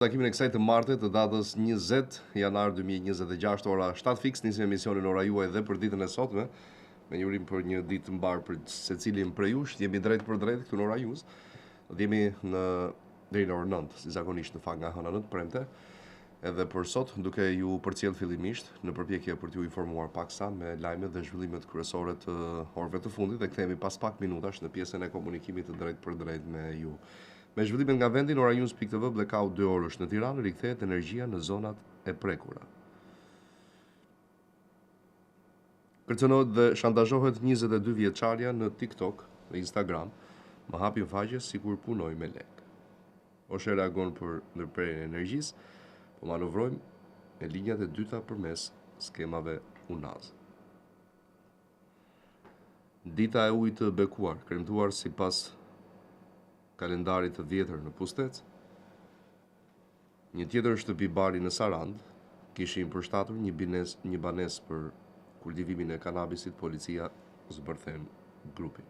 Takimin e kësaj të martët të datës 20 janar 2026 ora 7 fiks nisim emisionin Ora Juaj dhe për ditën e sotme me një urim për një ditë të mbar për secilin prej jush. Jemi drejt për drejt këtu në Ora Juz. Dhe jemi deri në orën 9, si zakonisht në fakt nga hëna 9 premte. Edhe për sot duke ju përcjell fillimisht në përpjekje për t'ju informuar paksa me lajmet dhe zhvillimet kryesore të orëve të fundit dhe kthehemi pas pak minutash në pjesën e komunikimit të drejt për drejt me ju. Me zhvillimet nga vendi, në oranews.tv blackout 2 orësh në Tiranë, rikthehet energjia në zonat e prekura. Kërcënohet dhe shantazhohet 22 vjeçarja në TikTok dhe Instagram, më hapin faqe sikur punoj me lek. Oshe reagon për ndërprerjen e energjisë, po manovrojmë me linjat e dyta përmes skemave UNAZ. Dita e ujit të bekuar, kremtuar sipas kalendarit të vjetër në Pustec. Një tjetër shtëpi bari në Sarand kishin përshtatur një banes për kultivimin e kanabisit, policia zbërthen grupin.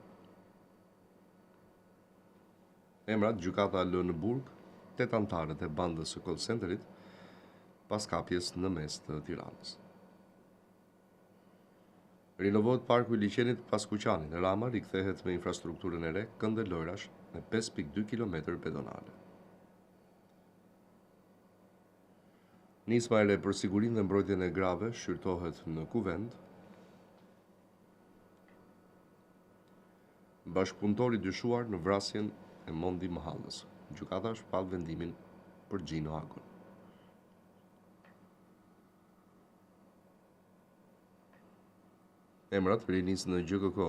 Emrat, gjykata lë në burg 8 anëtarët e bandës së call centerit pas kapjes në mes të Tiranës. Rinovohet parku i liçenit pas Kuqanit. Rama rikthehet me infrastrukturën e re, këndë lojrash me 5.2 km pedonale. Nisma e re për sigurinë dhe mbrojtjen e grave shqyrtohet në Kuvend. Bashkëpunëtori dyshuar në vrasjen e Mondi Mahallës. Gjykata shpall vendimin për Gjino Agon. Emrat rinis në GKK,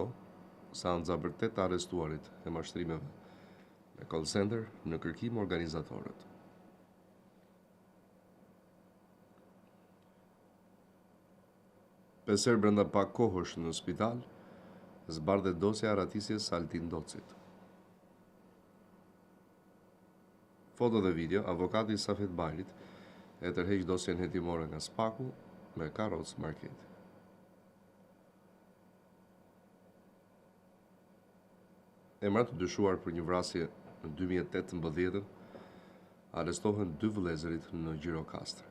seanca për 8 arrestuarit e mashtrimeve me call center në kërkim organizatorët. Peser brenda pak kohësh në spital, zbardhet dosja e ratisjes Altin Docit. Foto dhe video, avokati Safet Bajrit e tërheq dosjen hetimore nga Spaku me karroc marketi. Emrat dyshuar për një vrasje në 2018 arrestohen 2 vëllezërit në Gjirokastër.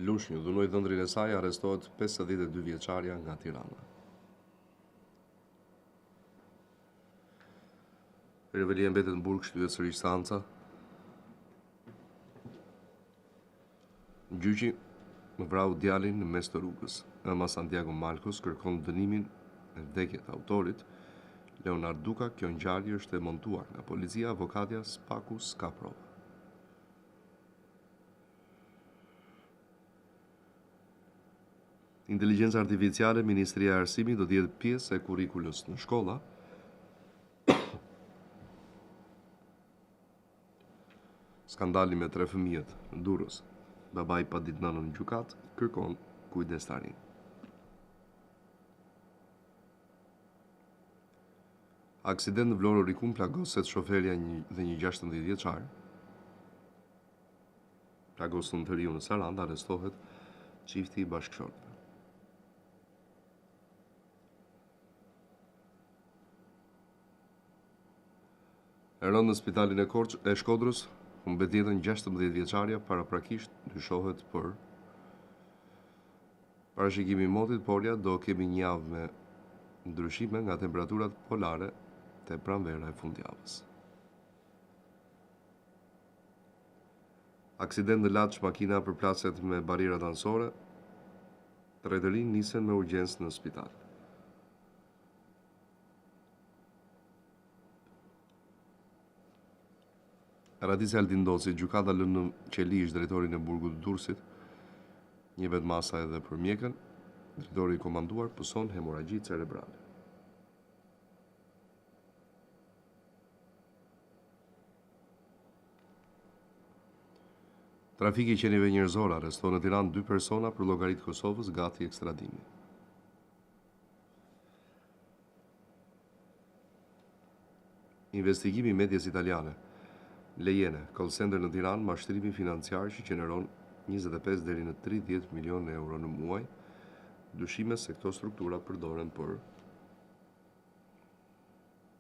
Lushnjë, dhunoi dhëndrin e saj, arrestohet 52 vjeçarja nga Tirana. Revelia mbetet në burg, shtyhet sërish seanca. Gjyqi më vrau djalin në mes të rrugës. Ëma Santiago Malkos kërkon dënimin e vdekjet të autorit. Leonard Duka, kjo ngjarje është e montuar nga policia, avokatja Spaku s'ka provë. Inteligjenca artificiale, Ministria e Arsimit do të jetë pjesë e kurrikulës në shkolla. Skandali me 3 fëmijët në Durrës. Babai pa ditë nënën në gjykat, kërkon kujdestarin. Aksident në Vlorë Rikun plagoset shoferja dhe një 16 vjeçar. Plagosën të riu në Sarand, arrestohet çifti i bashkëshortëve. E rënë në spitalin e Shkodrës, humbet jetën 16 vjeçarja, paraprakisht dyshohet për parashikimin e motit, por ja do kemi një javë me ndryshime nga temperaturat polare te pranvera e fundjavës. Aksident në Laç, makina përplaset me barierat anësore. 3 të rinj nisen me urgjencë në spital. Ratisja Altin Doci, gjykata lën në qeli ish drejtorin e burgut të Durrësit. Një vetmasa edhe për mjekën. Drejtori i komanduar pëson hemoragji cerebrale. Trafiki i qenieve njerëzore, arreston në Tiranë 2 persona për llogaritë Kosovës gati ekstradimi. Investigimi i medias italiane. Lejene, call center në Tiranë, mashtrimi financiar që gjeneron 25 deri në 30 milion euro në muaj, dyshime se këto struktura përdoren për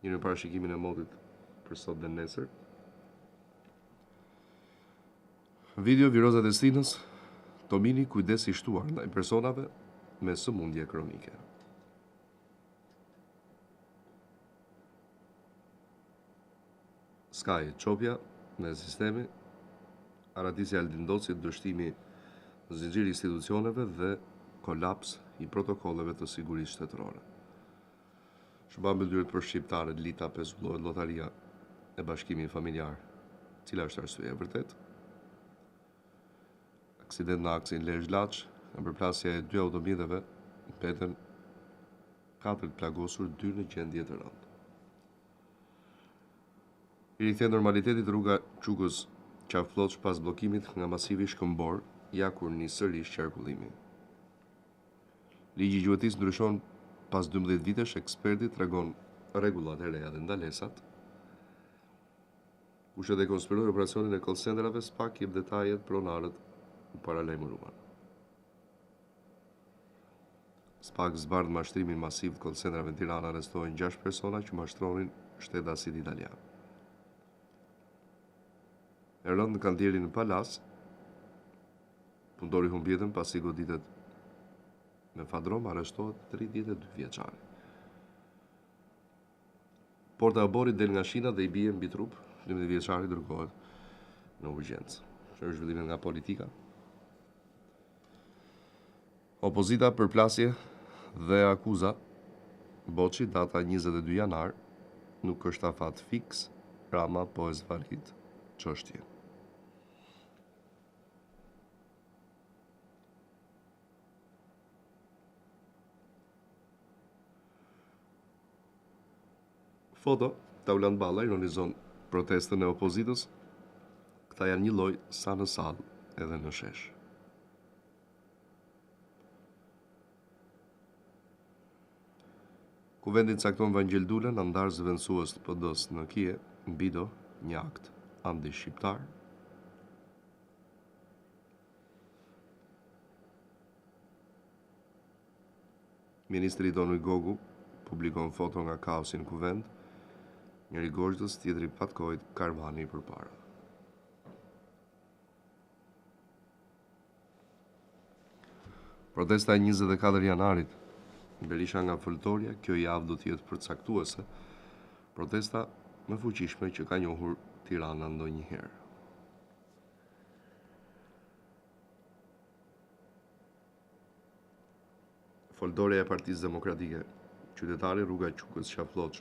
një në parashikimin e motit për sot dhe nesër, Video viroza Destinës, Tomini kujdes i shtuar ndaj personave me sëmundje kronike. Sky Çopja me sistemi, Aradisja Aldindoci dështimi zinxhiri institucioneve dhe kolaps i protokolleve të sigurisë shtetërore. Shërbam mbyllyet për shqiptarët, Lita pezullohet llotaria e bashkimit familjar. Cila është arsyeja e vërtetë? Aksident në aksin Lezhë Laç, në përplasje e 2 automjeteve, mbeten 4 plagosur, 2 në gjendje të rëndë. I rikthen normalitetit rruga Çukës Qaflloç pas bllokimit nga masivi shkëmbor, ja kur nis sërish qarkullimi. Ligji i gjuetisë ndryshon pas 12 vitesh, eksperti tregon rregullat e reja dhe ndalesat. Kushtet e konspirojnë operacionin e call centerave, SPAK jep detajet, pronarët u paralajmëruan. SPAK zbardh mashtrimin masiv të call centerave në Tiranë, arrestohen 6 persona që mashtronin shtetasit italian. E rënd në kantierin në Palas, punëtori humb jetën pasi goditet me fadrom, arrestohet 32 vjeçari. Porta e Oborit del nga shina dhe i bie mbi trup, 12 vjeçari dërgohet në urgjencë. Është zhvillimet nga politika. Opozita përplasje dhe akuza. Boçi data 22 janar, nuk është afat fiks, Rama po e zvarrit çështjen. Foto, Taulant Balla ironizon protestën e opozitës. Këta janë një lloj sa në sallë edhe në shesh. Kuvendi cakton Vangjel Dulën, antar zëvendësues të PD-s në Kije, mbido një akt anti-shqiptar. Ministri Donu Gogu publikon foto nga kaosi në kuvend, njëri Gorgjës, tjetri patkojt Karvani përpara. Protesta e 24 janarit, Berisha nga Fëltorja, kjo javë do t'jetë përcaktuese, protesta më fuqishme që ka njohur Tirana ndonjëherë. Foltorja e Partisë Demokratike, qytetari rruga Çukës Qaflloç,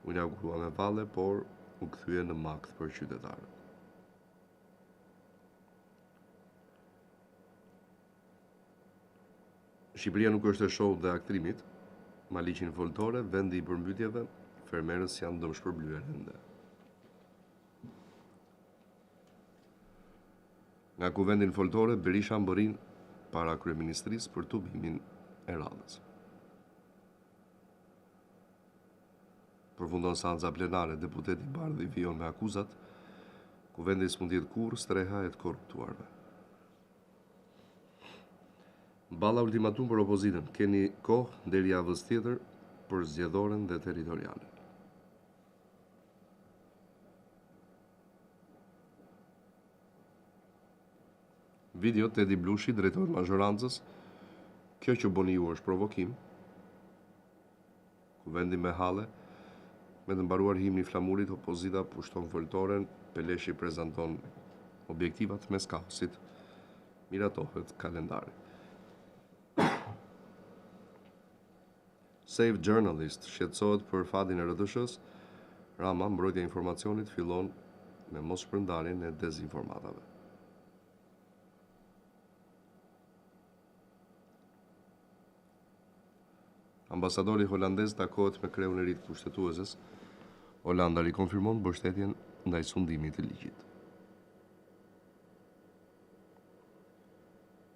u inaugurua me valle, por u kthye në makt për qytetarët. Shqipëria nuk është e shohur dhe aktrimit, Maliqin Foltore, vendi i përmbytjeve, fermerës janë dëmshpërblyer ende. Nga kuvendin Foltore, Berisha mbërin para kryeministrisë për tubimin e radhës. Përfundon seanca plenare, deputeti Bardhi vijon me akuzat, kuvendi s'mund të jetë kurrë streha e të korruptuarve. Balla ultimatum për opozitën, keni kohë deri javës tjetër për zgjedhorën dhe territoriale. Video Tedi Blushi, drejtori i mazhorancës, kjo që boni ju është provokim. Kuvendi me halle, me të mbaruar himni i flamurit, opozita pushton Foltoren, Peleshi prezanton objektivat mes kaosit, miratohet kalendari. Save Journalist shqetësohet për fatin e RTS-s, Rama, mbrojtja e informacionit fillon me moshpërndarjen e dezinformatave. Ambasadori holandez takohet me kreun e ri të kushtetuesës. Holanda rikonfirmon mbështetjen ndaj sundimit të ligjit.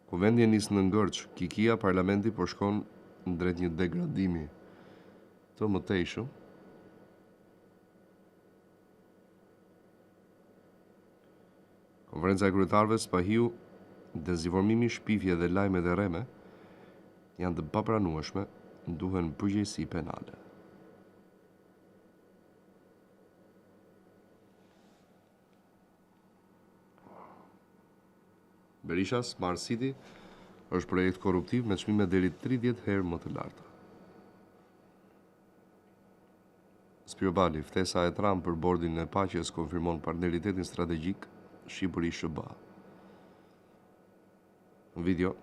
Kuvendi e nis në ngërç, Kikia, parlamenti po shkon drejt një degradimi të mëtejshëm. Konferenca e kryetarëve Spahiu, dezinformimi, shpifje dhe lajme dhe rreme janë të papranueshme, duhen përgjegjësi penale. Berisha Smart City është projekt korruptiv me çmime deri 30 herë më të larta. Spiro Bali, ftesa e Trump për bordin e paqes konfirmon partneritetin strategjik Shqipëri-SBA. Në video,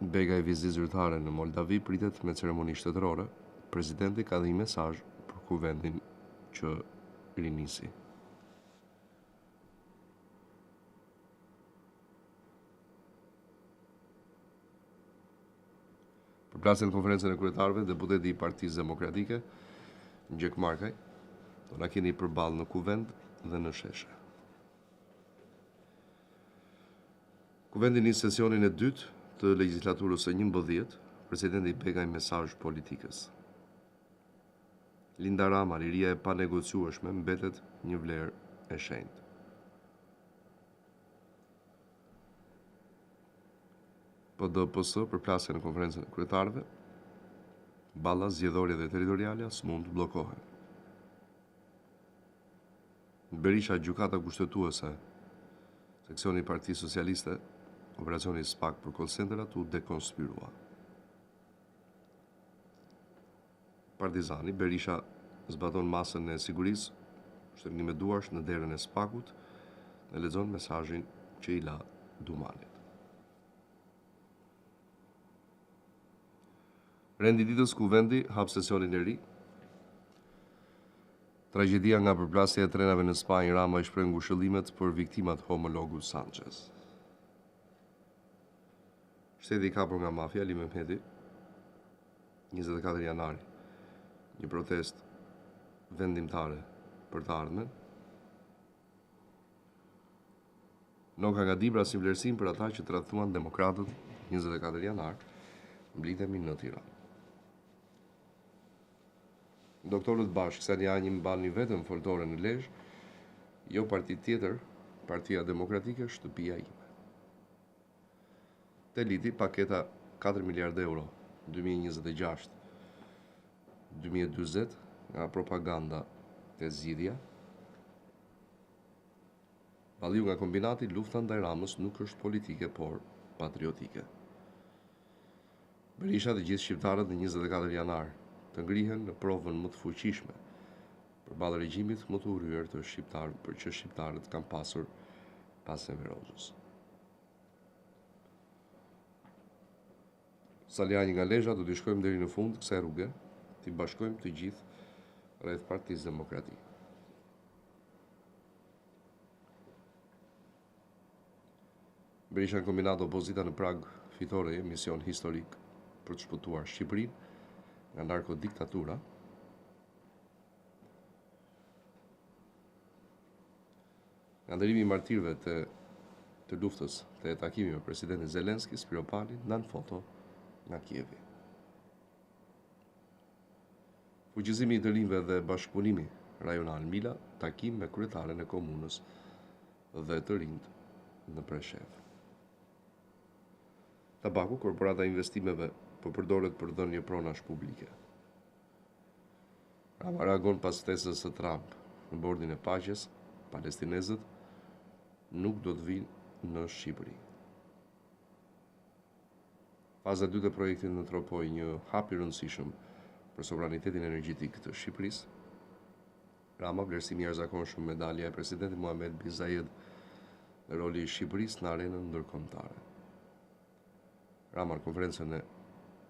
bega e vizitë zyrtare në Moldavi pritet me ceremoni shtetërore. Presidenti ka dhënë mesazh për kuvendin që rinisi. Përplasën konferencën e kryetarëve, deputeti i Partisë Demokratike, Gjek Markaj, do na keni përballë në kuvend dhe në sheshe. Kuvendi nis sesionin e dytë të legjislaturës së 11, presidenti Begaj mesazh politikës. Linda Rama, liria e panegociueshme mbetet një vlerë e shenjtë. PDPS përplasje në konferencën e kryetarëve, balla zgjedhore dhe territoriale s'mund të bllokohen. Berisha, gjykata kushtetuese, seksioni i Partisë Socialiste, operacioni SPAK për call centerat u dekonspirua. Partizani, Berisha zbaton masën e sigurisë, shtrëngim me duarsh në derën e SPAK-ut dhe lexon mesazhin që i la Dumanit. Rendi ditës kuvendi hap sesionin e ri. Tragjedia nga përplasja e trenave në Spanjë, Rama i shpreh ngushëllimet për viktimat homologu Sanchez. Shteti i kapur nga mafia, Ali Mehmeti, 24 janari, një protest vendimtare për të ardhmen. Noka nga Dibra si vlerësim për ata që tradhtuan demokratët 24 janar, mblidhemi në Tiranë. Doktorët bashkë, Sali Anji mbani vetëm foltore në Lezhë, jo parti tjetër, Partia Demokratike, shtëpia ime. Teliti, paketa 4 miliard euro, 2026-2020, nga propaganda të zgjidhja. Valliu nga kombinati, lufta ndaj Ramës nuk është politike, por patriotike. Berisha dhe gjithë shqiptarët në 24 janar të ngrihen në provën më të fuqishme përballë regjimit më të urryer të shqiptarëve, për që shqiptarët kanë pasur pas Enverozës. Saliani nga Lezhë, do t'i shkojmë deri në fund kësaj rruge, t'i bashkojmë të gjithë rreth Partisë Demokratike. Berisha në kombinat opozita në Prag fitore mision historik për të shpëtuar Shqipërinë nga narkodiktatura. Nga ndërimi i martirëve të luftës të takimi me presidentin Zelenski, Spiro Pali ndan foto nga Kievi. Fuqizimi i të rinjve dhe bashkëpunimi rajonal Mila, takim me kryetaren e komunës dhe të rinjt në Preshev. Tabaku, korporata e investimeve po përdoret për dhënie pronash publike. Rama reagon pas ftesës së Trump në bordin e paqes, palestinezët nuk do të vinë në Shqipëri. Faza 2 e projektit në Tropoj, një hap i rëndësishëm për sovranitetin energjetik të Shqipërisë. Rama, vlerësimi i jashtëzakonshëm medalja e presidentit Mohamed bin Zayed dhe roli i Shqipërisë në arenën ndërkombëtare. Rama, konferencën e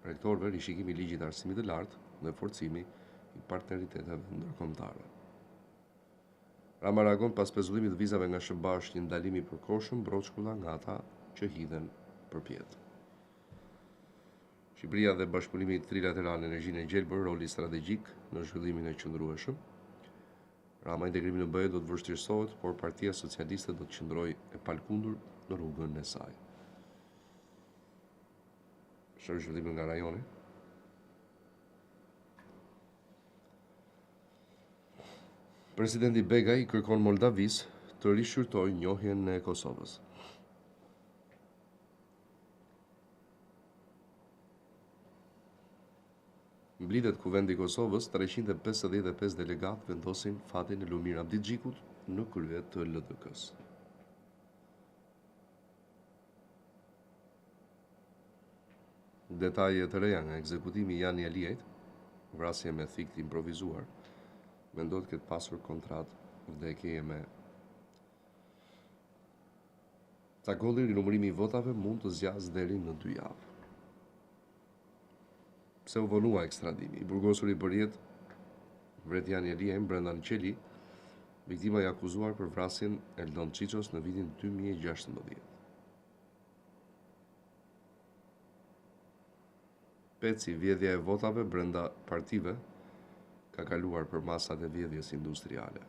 rektorëve, rishikimi i ligjit të arsimit të lartë dhe forcimi i partneriteteve ndërkombëtare. Rama reagon pas pezullimit të vizave nga SBA, është një ndalim i përkohshëm broçkulla nga ata që hidhen përpjet. Shqipëria dhe bashkëpunimi trilateral në energjinë e gjelbër, roli strategjik në zhvillimin e qëndrueshëm. Rama, integrimi në BE do të vështirësohet, por Partia Socialiste do të qëndrojë e palkundur në rrugën e saj. Shërë zhvillimin nga rajoni. Presidenti Begaj kërkon Moldavis të rishqyrtojë njohjen e Kosovës. Mblidhet kuvendi i Kosovës, 355 delegatë vendosin fatin e Lumir Abdixhikut në krye të LDK-s. Detaje të reja nga ekzekutimi i Jani Aliajt, vrasje me thik të improvizuar, mendohet këtë pasur kontrat vdekjeje me Cakolli, rinumërimi i votave mund të zgjasë deri në 2 javë. Pse u vonua ekstradimi? I burgosur i përjet vret Jani Aliaj brenda në qeli, viktima i akuzuar për vrasjen e Eldon Çiços në vitin 2016. Peci, vjedhja e votave brenda partive ka kaluar për masat e vjedhjes industriale.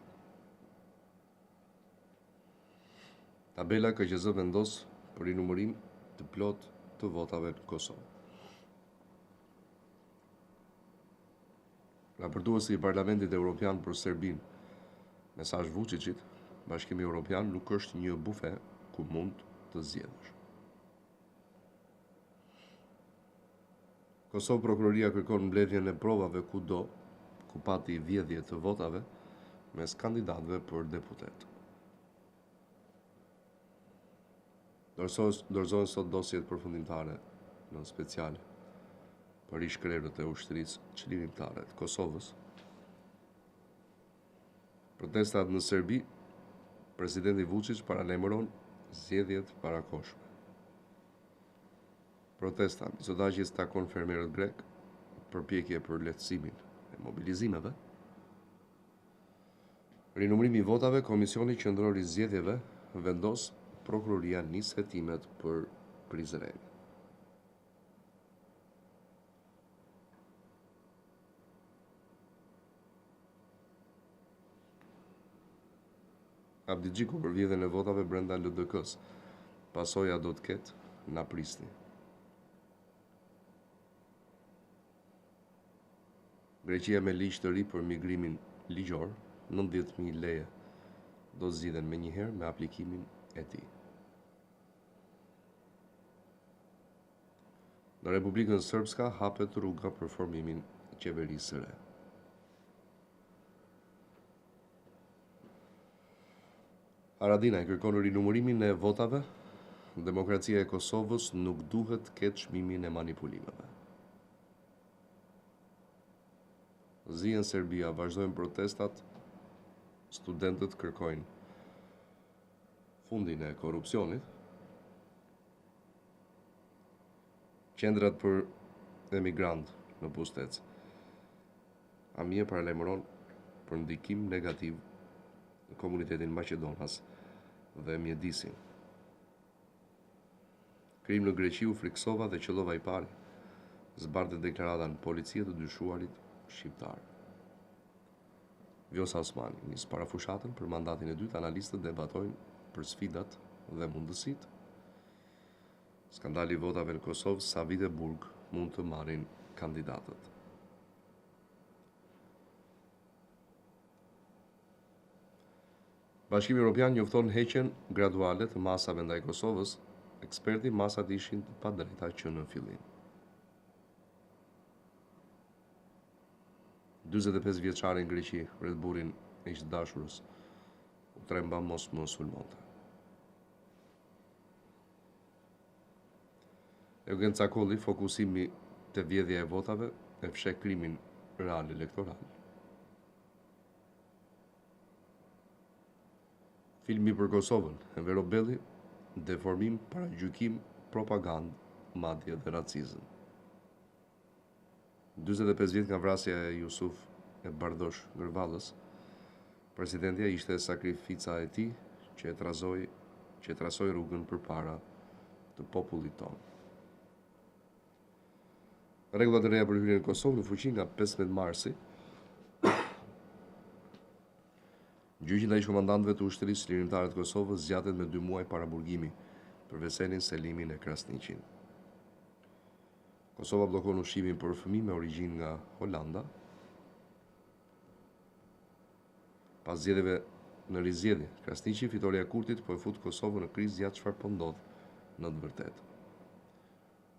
Tabela KQZ vendos për rinumërim të plot të votave në Kosovë. Raportuesi i Parlamentit Evropian për Serbinë, mesazh Vučićit, Bashkimi Evropian nuk është një bufe ku mund të zgjedhësh. Kosovë Prokuroria kërkon mbledhjen e provave kudo ku pati vjedhje të votave mes kandidatëve për deputet. Dorëzohen sot dosjet përfundimtare në special për ish-krerët e ushtrisë çlirimtare të Kosovës. Protestat në Serbi, presidenti Vučić paralajmëron zgjedhjet parakohshme. Protesta, misodaqjes takon fermerët grek, përpjekje për lehtësimin e mobilizimeve. Rinumërimi i votave, Komisioni Qendror i Zgjedhjeve vendos Prokuroria nis hetimet për Prizren. Abdi Xhiku për vjedhjen e votave brenda LDK-s. Pasoja do të ketë na prisni. Greqia me ligj të ri për migrimin ligjor, 90.000 leje do zgjidhen menjëherë me aplikimin e tij. Në Republikën Srpska hapet rruga për formimin e qeverisë së re. Haradinaj kërkon rinumërimin e votave. Demokracia e Kosovës nuk duhet të ketë çmimin e manipulimeve. Zihen Serbia, vazhdojnë protestat. Studentët kërkojnë fundin e korrupsionit. Qendrat për emigrant në Pustec. Amie paralajmëron për ndikim negativ në komunitetin Maqedonas dhe mjedisin. Krim në Greqi u friksova dhe qellova i pari. Zbardhet deklarata në policie të dyshuarit shqiptar. Vjosa Osmani nis parafushatën për mandatin e dytë, analistët debatojnë për sfidat dhe mundësitë. Skandali i votave në Kosovë, sa vite burg mund të marrin kandidatët. Bashkimi Evropian njofton heqjen graduale të masave ndaj Kosovës. Eksperti, masat ishin të padrejta që në fillim. 45 vjeçari në Greqi, rreth burrin e ish dashurës, u tremba mos më sulmonte. Eugen Cakolli, fokusimi te vjedhja e votave e fsheh krimin real elektoral. Filmi për Kosovën, Envero Belli, deformim, paragjykim, propagandë, madje dhe racizëm. 45 vjet nga vrasja e Jusuf e Bardosh Gërvallës, presidentja ishte sakrifica e tij që e trasoi rrugën përpara të popullit tonë. Rregullat e reja për hyrjen në Kosovë në fuqi nga 15 marsi. Gjyqi ndaj komandantëve të ushtrisë çlirimtare të Kosovës zgjatet me 2 muaj para burgimi për Veselin Selimin e Krasniqin. Kosova bllokon ushqimin për fëmijë me origjinë nga Holanda. Pas zgjedhjeve në rizgjedhje, Krasniqi, fitoreja e Kurtit, po e fut Kosovën në krizë gjatë çfarë po ndodh në të vërtetë.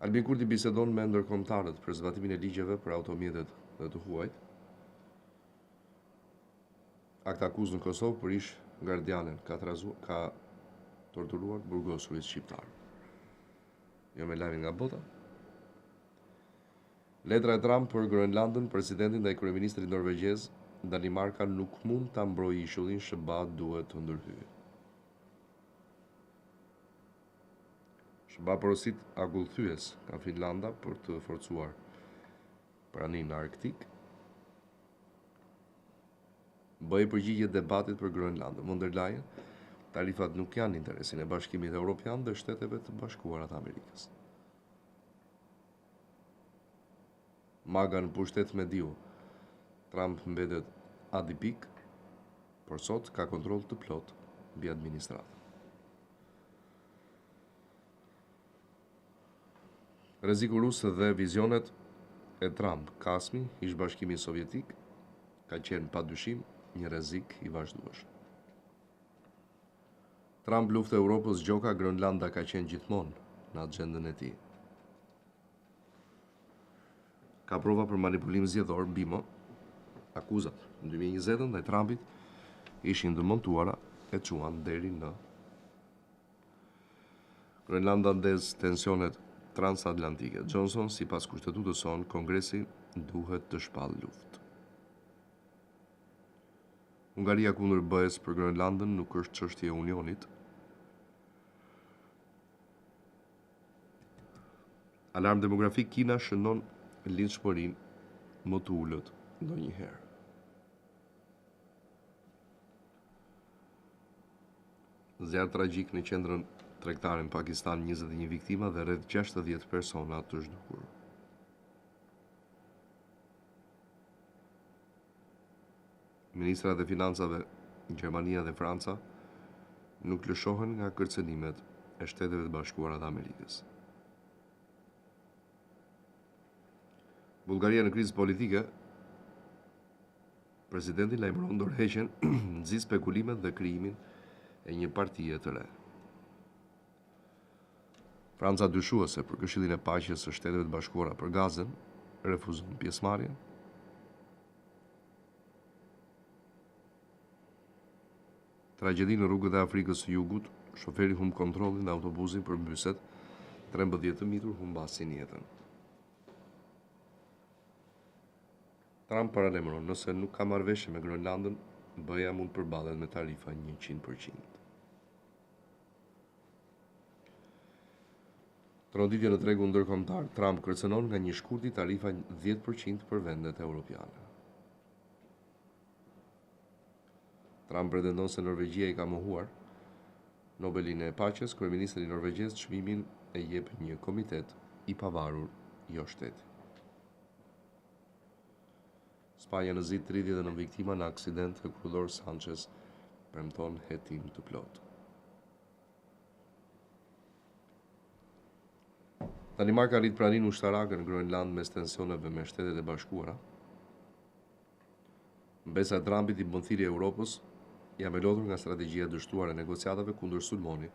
Albin Kurti bisedon me ndërkombëtarët për zbatimin e ligjeve për automjetet dhe të huajt. Akt akuzë në Kosovë për ish gardianen ka torturuar burgosurit shqiptar. Jo me lajmin nga bota. Letra e Trump për Groenlandën, presidentin dhe kryeministrit norvegjez, Danimarka nuk mund ta mbrojë ishullin, SBA duhet të ndërhyjë. SBA porosit agullthyes nga Finlanda për të forcuar praninë në Arktik. Bëi përgjigje debatit për Groenlandën. Von der Leyen, tarifat nuk janë interesin e Bashkimit Evropian dhe Shteteve të Bashkuara të Amerikës. MAGA në pushtet me diu. Trump mbetet adipik, por sot ka kontroll të plot mbi administratën. Rreziku rus dhe vizionet e Trump, kasmi, ish Bashkimi Sovjetik, ka qenë padyshim një rrezik i vazhdueshëm. Trump luftë e Europës gjoka, Groenlanda ka qenë gjithmonë në agjendën e tij. Ka prova për manipulim zgjedhor, BIMO, akuzat në 2020 ndaj Trumpit ishin dëmontuara e çuan deri në Groenlanda ndez tensionet transatlantike. Johnson, sipas kushtetutës son, Kongresi duhet të shpallë luftë. Hungaria kundër BE-s për Groenlandën nuk është çështje e Unionit. Alarm demografik, Kina shënon lindshmërinë më të ulët ndonjëherë. Zjarr tragjik në qendrën tregtare në Pakistan, 21 viktima dhe rreth 60 persona të zhdukur. Ministrat e Financave Gjermania dhe Franca nuk lëshohen nga kërcënimet e Shteteve të Bashkuara të Amerikës. Bullgaria në krizë politike, presidenti lajmëron dorëheqjen nxit spekulimet dhe krijimin e një partie të re. Franca, dyshuese për Këshillin e Paqes së Shteteve të Bashkuara për Gazën, refuzon pjesëmarrjen. Tragjedi në rrugët e Afrikës së Jugut, shoferi humb kontrollin dhe autobusi përmbyset, 13 të mitur humbasin jetën. Trump paralajmëron, nëse nuk ka marrëveshje me Groenlandën, BE-ja mund përballet me tarifa 100%. Troditje në tregun ndërkombëtar, Trump kërcënon nga një shkurti tarifa 10% për vendet evropiane. Trump pretendon se Norvegjia i ka mohuar Nobelin e Paqes, kryeministri norvegjez çmimin e jep një komitet i pavarur, jo shteti. Spanja në zit 39 viktima në aksident e kryllor Sanchez premton hetim të plot. Danimarka rrit praninë ushtarake në Groenland mes tensioneve me Shtetet e Bashkuara. Mbesa e Trumpit i bën thirrje Europës, jam e lodhur nga strategjia e dështuar e negociatave kundër sulmoni,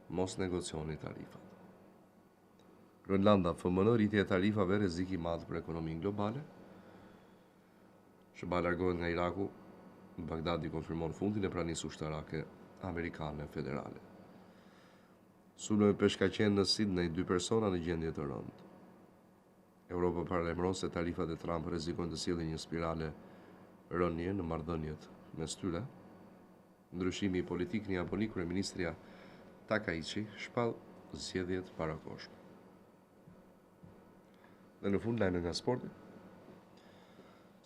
mos negocioni tarifat. Groenlanda, FMN, rritje e tarifave, rrezik i madh për ekonominë globale. SBA largohet nga Iraku, Bagdadi konfirmon fundin e pranisë ushtarake amerikane federale. Sulme me peshkaqen në Sydney, 2 persona në gjendje të rëndë. Europa paralajmëron se tarifat e Trump rrezikojnë të sjellin një spirale rënje në marrëdhëniet mes tyre. Ndryshimi politik në Japoni, kryeministria Takaichi shpall zgjedhjet parakoshme. Dhe në fund lajme nga sporti.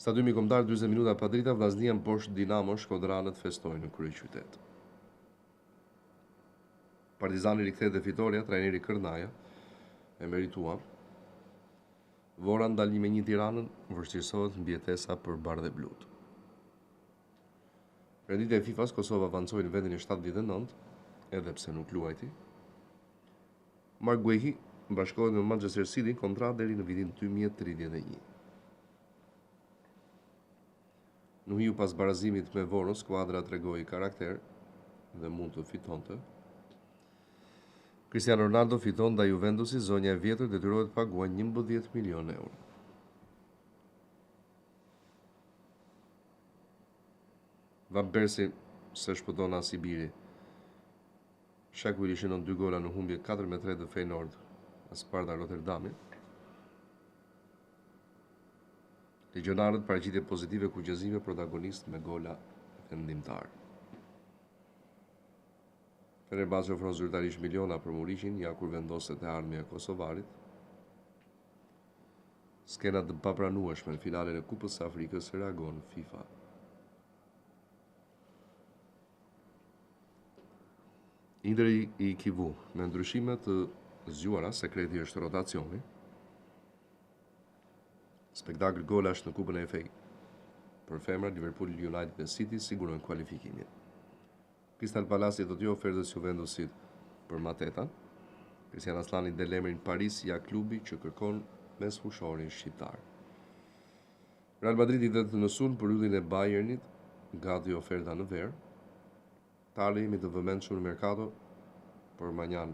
Stadiumi kombëtar 40 minuta pa drita, Vllaznia poshtë Dinamo, Shkodranët festojnë në kryeqytet. Partizani rikthehet dhe fitoria, trajneri Kërnaja e merituar. Vora ndal 1-1 Tiranën, vështirësohet mbijetesa për bardhë e blut. Renditja e FIFA-s, Kosova avancoi në vendin e 79, edhe pse nuk luajti. Mark Guehi bashkohet me Manchester City, kontratë deri në vitin 2031. Në hiu pas barazimit me Vorën, skuadra tregoi karakter dhe mund të fitonte. Cristiano Ronaldo fiton ndaj Juventusi, zonja e vjetër detyrohet të paguajë 11 milion euro. Van Persie se shpëton as i biri. Shaqiri shënon 2 gola në humbje 4-3 të Feyenoord as Sparta Rotterdamit. Legionarët paraqitje pozitive kuqezime protagonist me gola vendimtar. Fenerbahçe ofron zyrtarisht miliona për Muriqin, ja kur vendoset e ardhmja e kosovarit. Skenat të papranueshme në finalen e Kupës së Afrikës reagon FIFA. Interi i Kivu me ndryshime të zgjuara, sekreti është rotacioni. Spektakël golash në Kupën e FA. Për femra, Liverpool United me City sigurojnë kualifikimin. Crystal Palace do t'ju ofertës Juventusit për Mateta. Cristian Aslani del emrin Paris ja klubi që kërkon mes fushorin shqiptar. Real Madrid i në sun për yllin e Bayernit, gati oferta në verë. Tali jemi të vëmendshëm në merkato, por manjan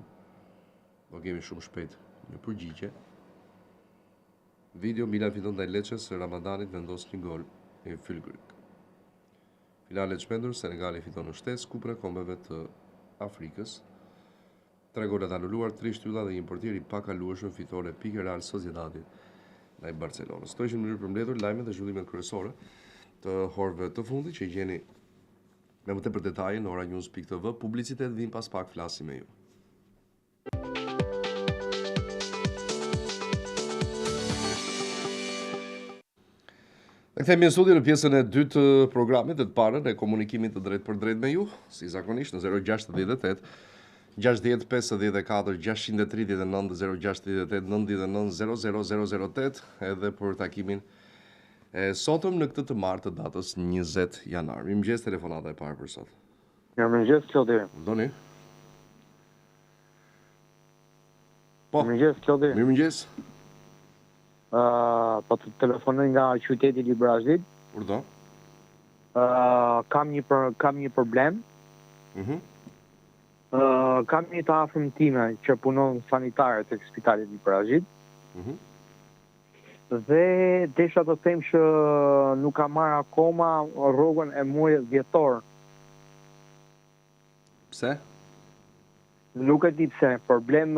do kemi shumë shpejt një përgjigje. Video Milan fiton ndaj Lecces së Ramadanit vendos një gol e Füllkrug. Finale çmendur, Senegali fiton në shtesë Kupën e Kombeve të Afrikës. 3 golat anuluar, 3 shtylla dhe një portier i pakalueshëm fitore pikë Real Sociedadi ndaj Barcelonës. Kto ishin mënyrë për mbledhur lajmet dhe zhvillimet kryesore të orëve të fundit që i gjeni me më tepër detaje në oranews.tv. Publicitet vin pas pak, flasim me ju. Ne kthehemi në studio në pjesën e dytë të programit, të parën e komunikimit të drejt për drejt me ju, si zakonisht në 068 60 54 639 068 99 00008 edhe për takimin e sotëm në këtë të martë të datës 20 janar. Mirëmëngjes, telefonata e parë për sot. Mirëmëngjes, Klodi. Doni? Po. Mirëmëngjes, Klodi. Mirëmëngjes. Po të telefonoj nga qyteti i Librazhit. Urdhë. Kam një problem. Kam një të afërm time që punon sanitare tek spitali i Librazhit. Dhe desha të them që nuk ka marrë akoma rrogën e muajit dhjetor. Pse? Nuk e di pse. Problem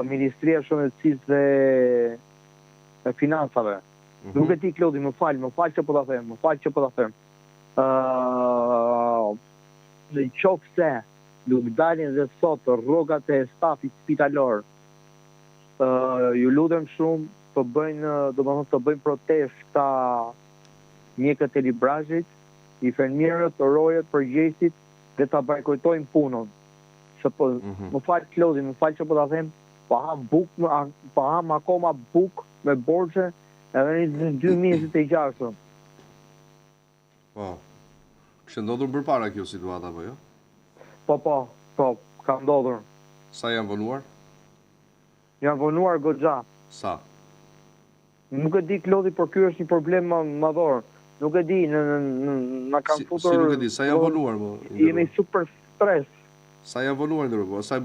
Ministria e Shëndetësisë dhe Financave. Nuk e di, Klodi, më fal që po ta them. Në qoftë se nuk dalin dhe sot rrogat e stafit spitalor, ju lutem shumë të bëjnë protestë këta mjekët e Librazhit, infermierët, rojët, përgjegjësit dhe ta bajkojtojnë punën. Më fal, Klodi, më fal që po ta them, pa ham akoma buk me borxhe edhe në 2026. Po. Kështë ndodhur përpara kjo situata apo jo? Po, ka ndodhur. Sa janë vonuar? Janë vonuar goxha. Sa? Nuk e di, Klodi, por ky është një problem madhor. Nuk e di, na kanë futur. Si nuk e di, sa janë vonuar mo? Jemi super stres. Sa janë vonuar ndërkohë? Po asaj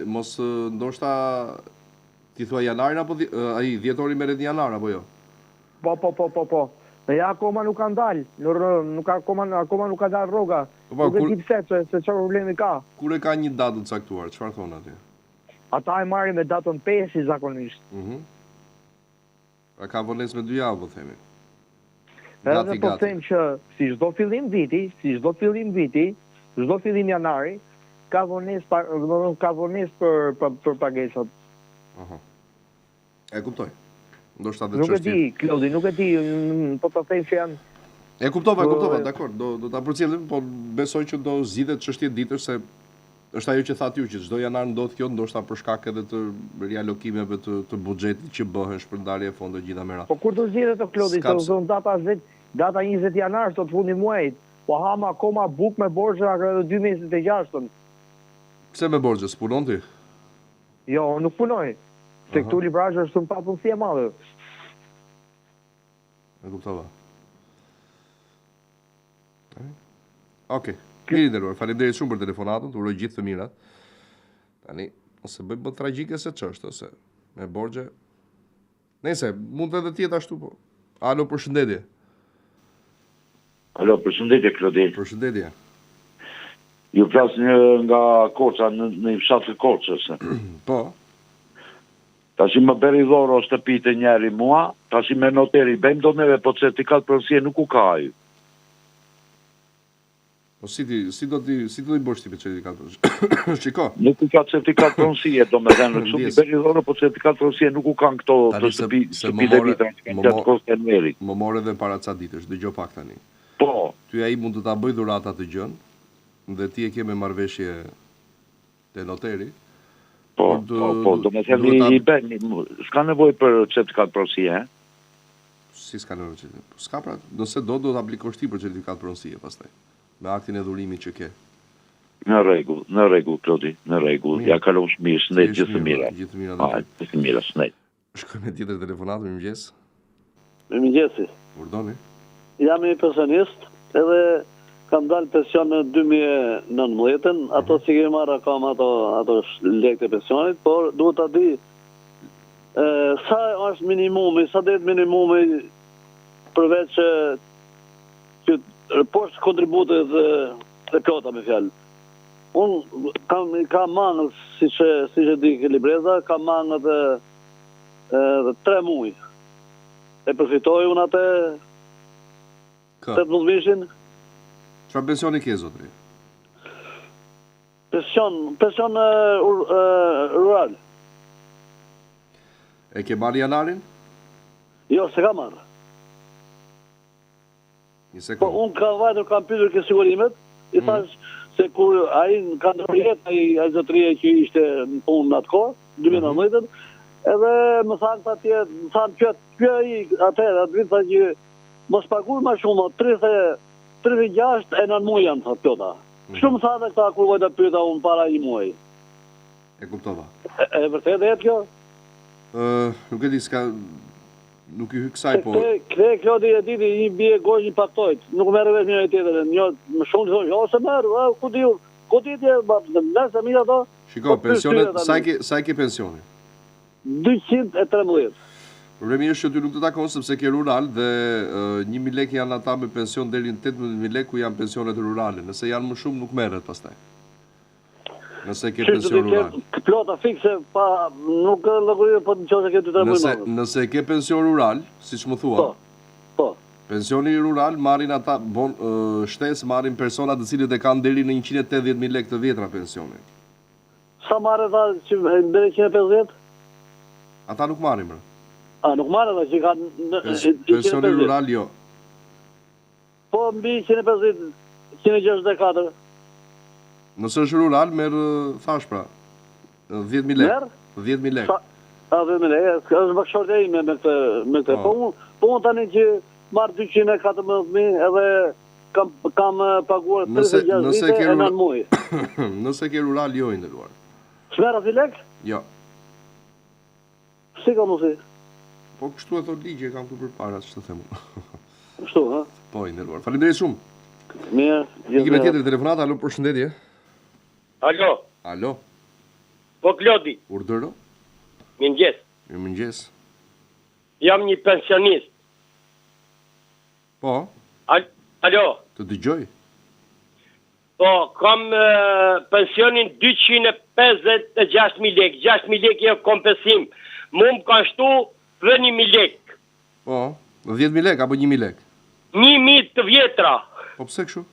mos ndoshta ti thua janarin apo ai dhjetori merret në janar apo jo? Po. Dhe ja akoma nuk kanë dalë. Akoma nuk ka dalë rroga. Nuk e di pse, se çfarë problemi ka. Kur e ka një datë të caktuar, çfarë thon atje? Ata e marrin me datën 5 zakonisht. Pra ka vonesë me 2 javë, po themi. Edhe po them që si çdo fillim viti, çdo fillim janari, ka vonesë për pagesat. E kuptoj. Ndoshta Nuk e di, Klodi, nuk e di, po të them që janë. E kuptova, dakor, do ta përcjellim, po besoj që do zgjidhet çështje ditësh se është ajo që thatë ju që çdo janar ndodh kjo, ndoshta për shkak edhe të rialokimeve të buxhetit që bëhen, shpërndarje e fondeve gjitha me radhë. Po kur do zgjidhet Klodi, se data 20 janar sot fundi muajit, po ham akoma buk me borxhe edhe 2026. Pse me borxhe, s'punon ti? Jo, nuk punoj. Se këtu Librazhi është pa punësi e madhe. E kuptova. Okej. Mirë nderuar, faleminderit shumë për telefonatën, të uroj gjithë të mirat. Tani, ose bëjmë bot tragjike se ç'është ose me borxhe. Nëse mund edhe të jetë ashtu po. Alo, përshëndetje. Alo, përshëndetje, Klodi. Përshëndetje. Ju flas nga Korça, në fshat të Korçës. Po. Tash më beri dhoro shtëpite njeri mua, tash me noteri bëjmë do neve, po certifikat pronësie nuk u ka aju. Po si do i bësh ti me certifikat pronësie? Shiko. Nuk u ka certifikat pronësie, do me dhenë, shumë i beri dhoro, po certifikat pronësie nuk u kanë këto të shtëpite vitra, që kanë gjatë koste në meri. Më more dhe para ca ditësh, dëgjoj pak tani. Po. Ty ai mund të ta bëj dhurata të gjën, dhe ti e ke me marrëveshje te noteri. Po, do me themi i bëni, s'ka nevoj për certifikat pronësie, Si s'ka nevoj certifikat? S'ka pra, nëse do të aplikosh ti për certifikat pronësie pastaj, me aktin e dhurimit që ke. Në rregull, Klodi, në rregull. Ja kalon mirë, shëndet, gjithë të mira. Gjithë të mira. Gjithë të mira, shëndet. Shkoj me tjetër telefonat, mirëmëngjes. Mirëmëngjesi. Urdhoni. Jam i pensionist, edhe kam dalë pension në 2019, ato si kemi marrë kam ato lekë të pensionit, por duhet ta di sa është minimumi, sa det minimumi përveç që poshtë kontributet dhe plota me fjalë. Unë kam mangët, si që di Libreza, kam mangët 3 muaj. E përfitoj unë atë 18 vishin. Çfarë pensioni ke, zotri? Pension rural. E ke marrë janarin? Jo, se ka marrë. Një sekundë. Po, unë kam pyetur ke sigurimet, i thash se kur ai ka ndërjet, ai zotëria që ishte në punë në atë kohë, 2019, edhe më thanë atje, më thanë që ai atëherë, atë vit tha që mos paguaj më shumë, 36 e 9 muaj janë, thot plota. Kështu më thanë këta kur vojta pyeta unë para një muaj. E kuptova. E vërtet e jetë kjo? Nuk e di s'ka... Nuk i hy kësaj, po... Kre Klodi e diti, një bje gojë një paktojt. Nuk merë vesh një e tjetër. Një më shumë të thonë, se merë, ku ditje, nëse mirë ato... Shiko, pensionet, sa i ke pensioni? 213. Problemi është që ty nuk të takon sepse ke rural dhe 1.000 lekë janë ata me pension deri në 18.000 lekë ku janë pensionet rurale. Nëse janë më shumë nuk merret pastaj. Nëse ke pension rural. Plota fikse pa nuk llogari po nëse ke 2-3 muaj. Nëse ke pension rural, siç më thua. Po. Pensioni rural marrin ata shtesë marrin persona të cilët e kanë deri në 180.000 lekë të vjetra pensioni. Sa marrë ata që deri 150? Ata nuk marrin më. Nuk marrë ata që kanë pensioni rural jo. Po mbi 150, 164. Nëse është rural, merë, thash pra, 10.000 lekë. 10.000 lekë. 10.000 lekë, është më shortë e ime me këtë. Po unë tani që marë 214.000 edhe kam paguar 36 vite e 9 muaj. Nëse ke rural, jo i ndëruar. Shmerë ati lekë? Jo. Si ka mësi? Po kështu e thot ligje, kam këtu për para, që të themu. Kështu, ha? Po i ndëruar. Falenderit shumë. Mirë. Ikim e tjetër telefonat, alo, përshëndetje. Alo. Po Klodi. Urdhëro. Mirëmëngjes. Mirëmëngjes. Jam një pensionist. Po. Alo. Të dëgjoj. Po, kam pensionin 256.000 lekë. 6.000 lekë e kompensim. Mu më ka shtu dhe 1.000 lekë. Po, 10.000 lekë apo 1.000 lekë? 1.000 të vjetra. Po pse kështu?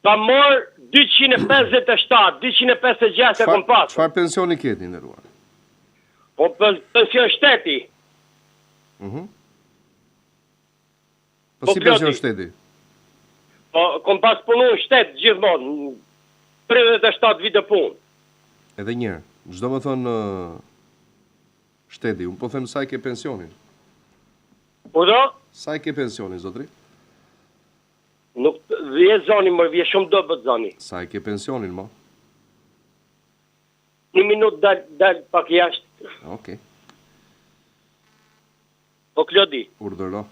Pa morë 257, 256 e kom pasur. Çfarë pensioni keti nderuar? Po pension shteti. Po si pension shteti? Po kom pas punu në shtet gjithmonë. 37 vite punë. Edhe njërë, çdo më thonë shteti, unë po them sa i ke pensionin. Po do? Sa i ke pensionin, zotri? Nuk vje zoni, më vje shumë dobët zoni. Sa i ke pensionin, mo? 1 minutë dal pak jashtë. Okej. Po Klodi. Urdhëro.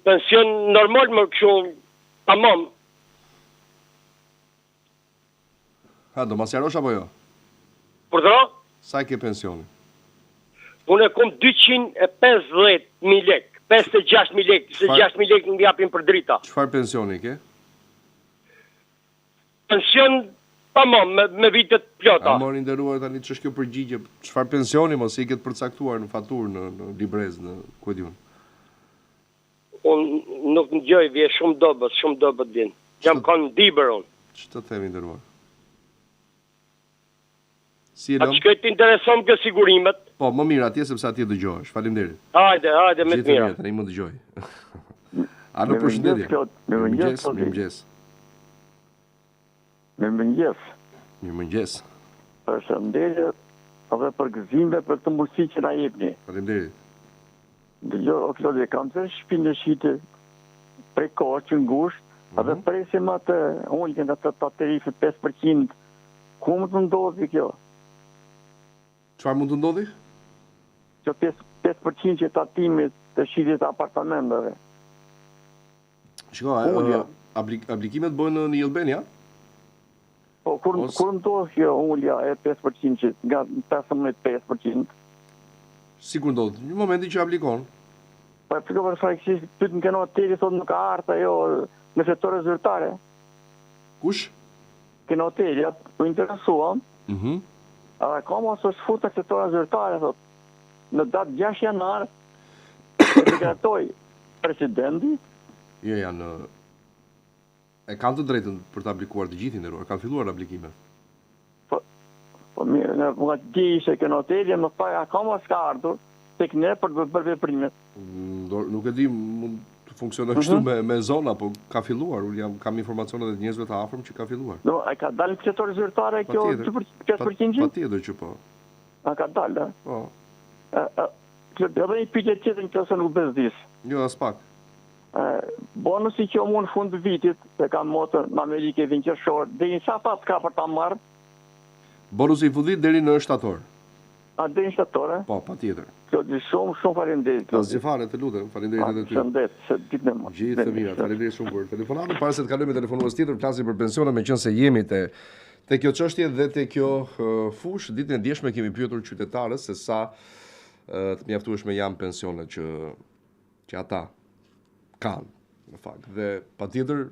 Pension normal më kështu tamam. Ha, do mas jarosh apo jo? Urdhëro? Sa i ke pensionin? Unë e kom 250.000 lekë. 56.000 lekë, se 6.000 lekë në japin për drita. Çfarë pensioni ke? Pension tamam me vitet plota. Amor i nderuar tani ç'është kjo përgjigje? Çfarë pensioni mos i ketë përcaktuar në faturë në librez në ku e diun? Unë nuk ngjoj, vje shumë dobët vjen. Jam kanë diber unë. Ç'të themi nderuar? Si e A lëm? që këtë intereson kë sigurimet? Po, më mirë atje sepse atje dëgjohesh. Faleminderit. Hajde, me të mira. Tani më dëgjoj. Alo, përshëndetje. Mirëmëngjes. Mirëmëngjes. Përshëndetje edhe për gëzimve për të mundësi që na jepni. Faleminderit. Dëgjoj, o Klodi, kam të shpinë në shite prej kohë që ngusht, edhe presim atë ullën atë të tarifë 5%. Ku më të ndodhi kjo? Çfarë mund të ndodhi? Që 5% që tatimit të shitjes apartamenteve. Shiko, aplikimet bëhen në Albania? Po, kur ndodh kjo ullja e 5% që nga 15-5%? Si kur ndodh? Në momentin që aplikon. Po, e përko për frakësisht, pyet në këno hoteli, thot nuk ka arta jo në sektore zyrtare. Kush? Këno hoteli, atë u interesuam. Edhe ka mos është fut në sektore zyrtare, thot. Në datë 6 janar, e dekretoi presidenti. Jo, janë... E kanë të drejtën për të aplikuar të gjithë nderuar, kanë filluar aplikimet. Po mirë, në nga di se këno hoteli, më thaja ka mos ka ardhur, tek ne për veprimet. Nuk e di, mund të funksionoj kështu me zona, po ka filluar, unë kam informacione dhe njerëzve të afërm që ka filluar. Do, a ka dalë në sektore zyrtare kjo 5%? Patjetër që po. A ka dalë, Po. Edhe një pyetje tjetër në kësë nuk bezdis. Jo, as pak. Bonusi që mu në fund të vitit, se kam motër në Amerike vinë qershor, dhe një sa pas ka për ta marrë? Bonusi i fundit deri në shtator. A deri në shtator, e? Po, patjetër. Shumë faleminderit. Asgjë fare, të lutem, faleminderit edhe ty. Shëndet, ditën e mos. Gjithë të mira, faleminderit shumë për telefonatën. Para se të kalojmë telefonues tjetër, flasim për pensione, meqense jemi te kjo çështje dhe te kjo fushë. Ditën e dieshme kemi pyetur qytetarët se sa të mjaftueshme janë pensionet që ata kanë, në fakt. Dhe patjetër,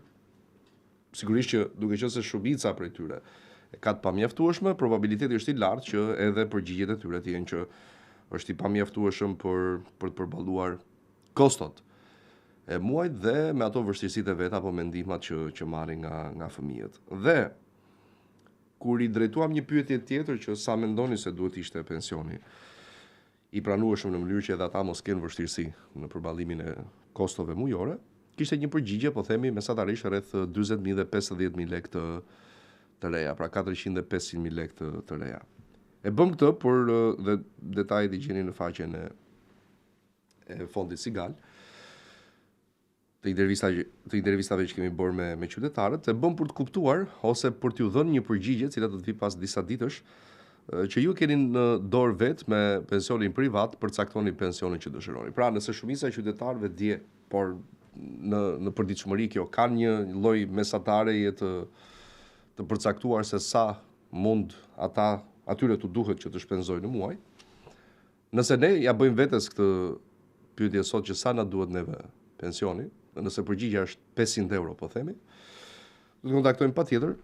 sigurisht që duke qenë se shumica prej tyre e ka të pamjaftueshme, probabiliteti është i lartë që edhe përgjigjet e tyre të jenë që është i pamjaftueshëm për të përballuar kostot e muajit dhe me ato vështirësitë e veta apo me ndihmat që marrin nga fëmijët. Dhe kur i drejtuam një pyetje tjetër që sa mendoni se duhet ishte pensioni i pranueshëm në mënyrë që edhe ata mos kenë vështirësi në përballimin e kostove mujore, kishte një përgjigje, po themi mesatarisht rreth 40.000 dhe 50.000 lekë të reja, pra 400.000 dhe 500.000 lekë të reja. E bëm këtë, por dhe detajet i gjeni në faqen e fondit Sigal, të intervistave që kemi bërë me qytetarët, e bëm për të kuptuar ose për t'ju dhënë një përgjigje, cila do të vi pas disa ditësh, që ju keni në dorë vetë me pensionin privat për caktoni pensionin që dëshironi. Pra, nëse shumica e qytetarëve dje, por në përditshmëri kjo kanë një lloj mesatare të përcaktuar se sa mund atyre të duhet që të shpenzojnë në muaj. Nëse ne ja bëjmë vetes këtë pyetje sot që sa na duhet neve pensioni, dhe nëse përgjigja është 500 euro, po themi, do të kontaktojmë patjetër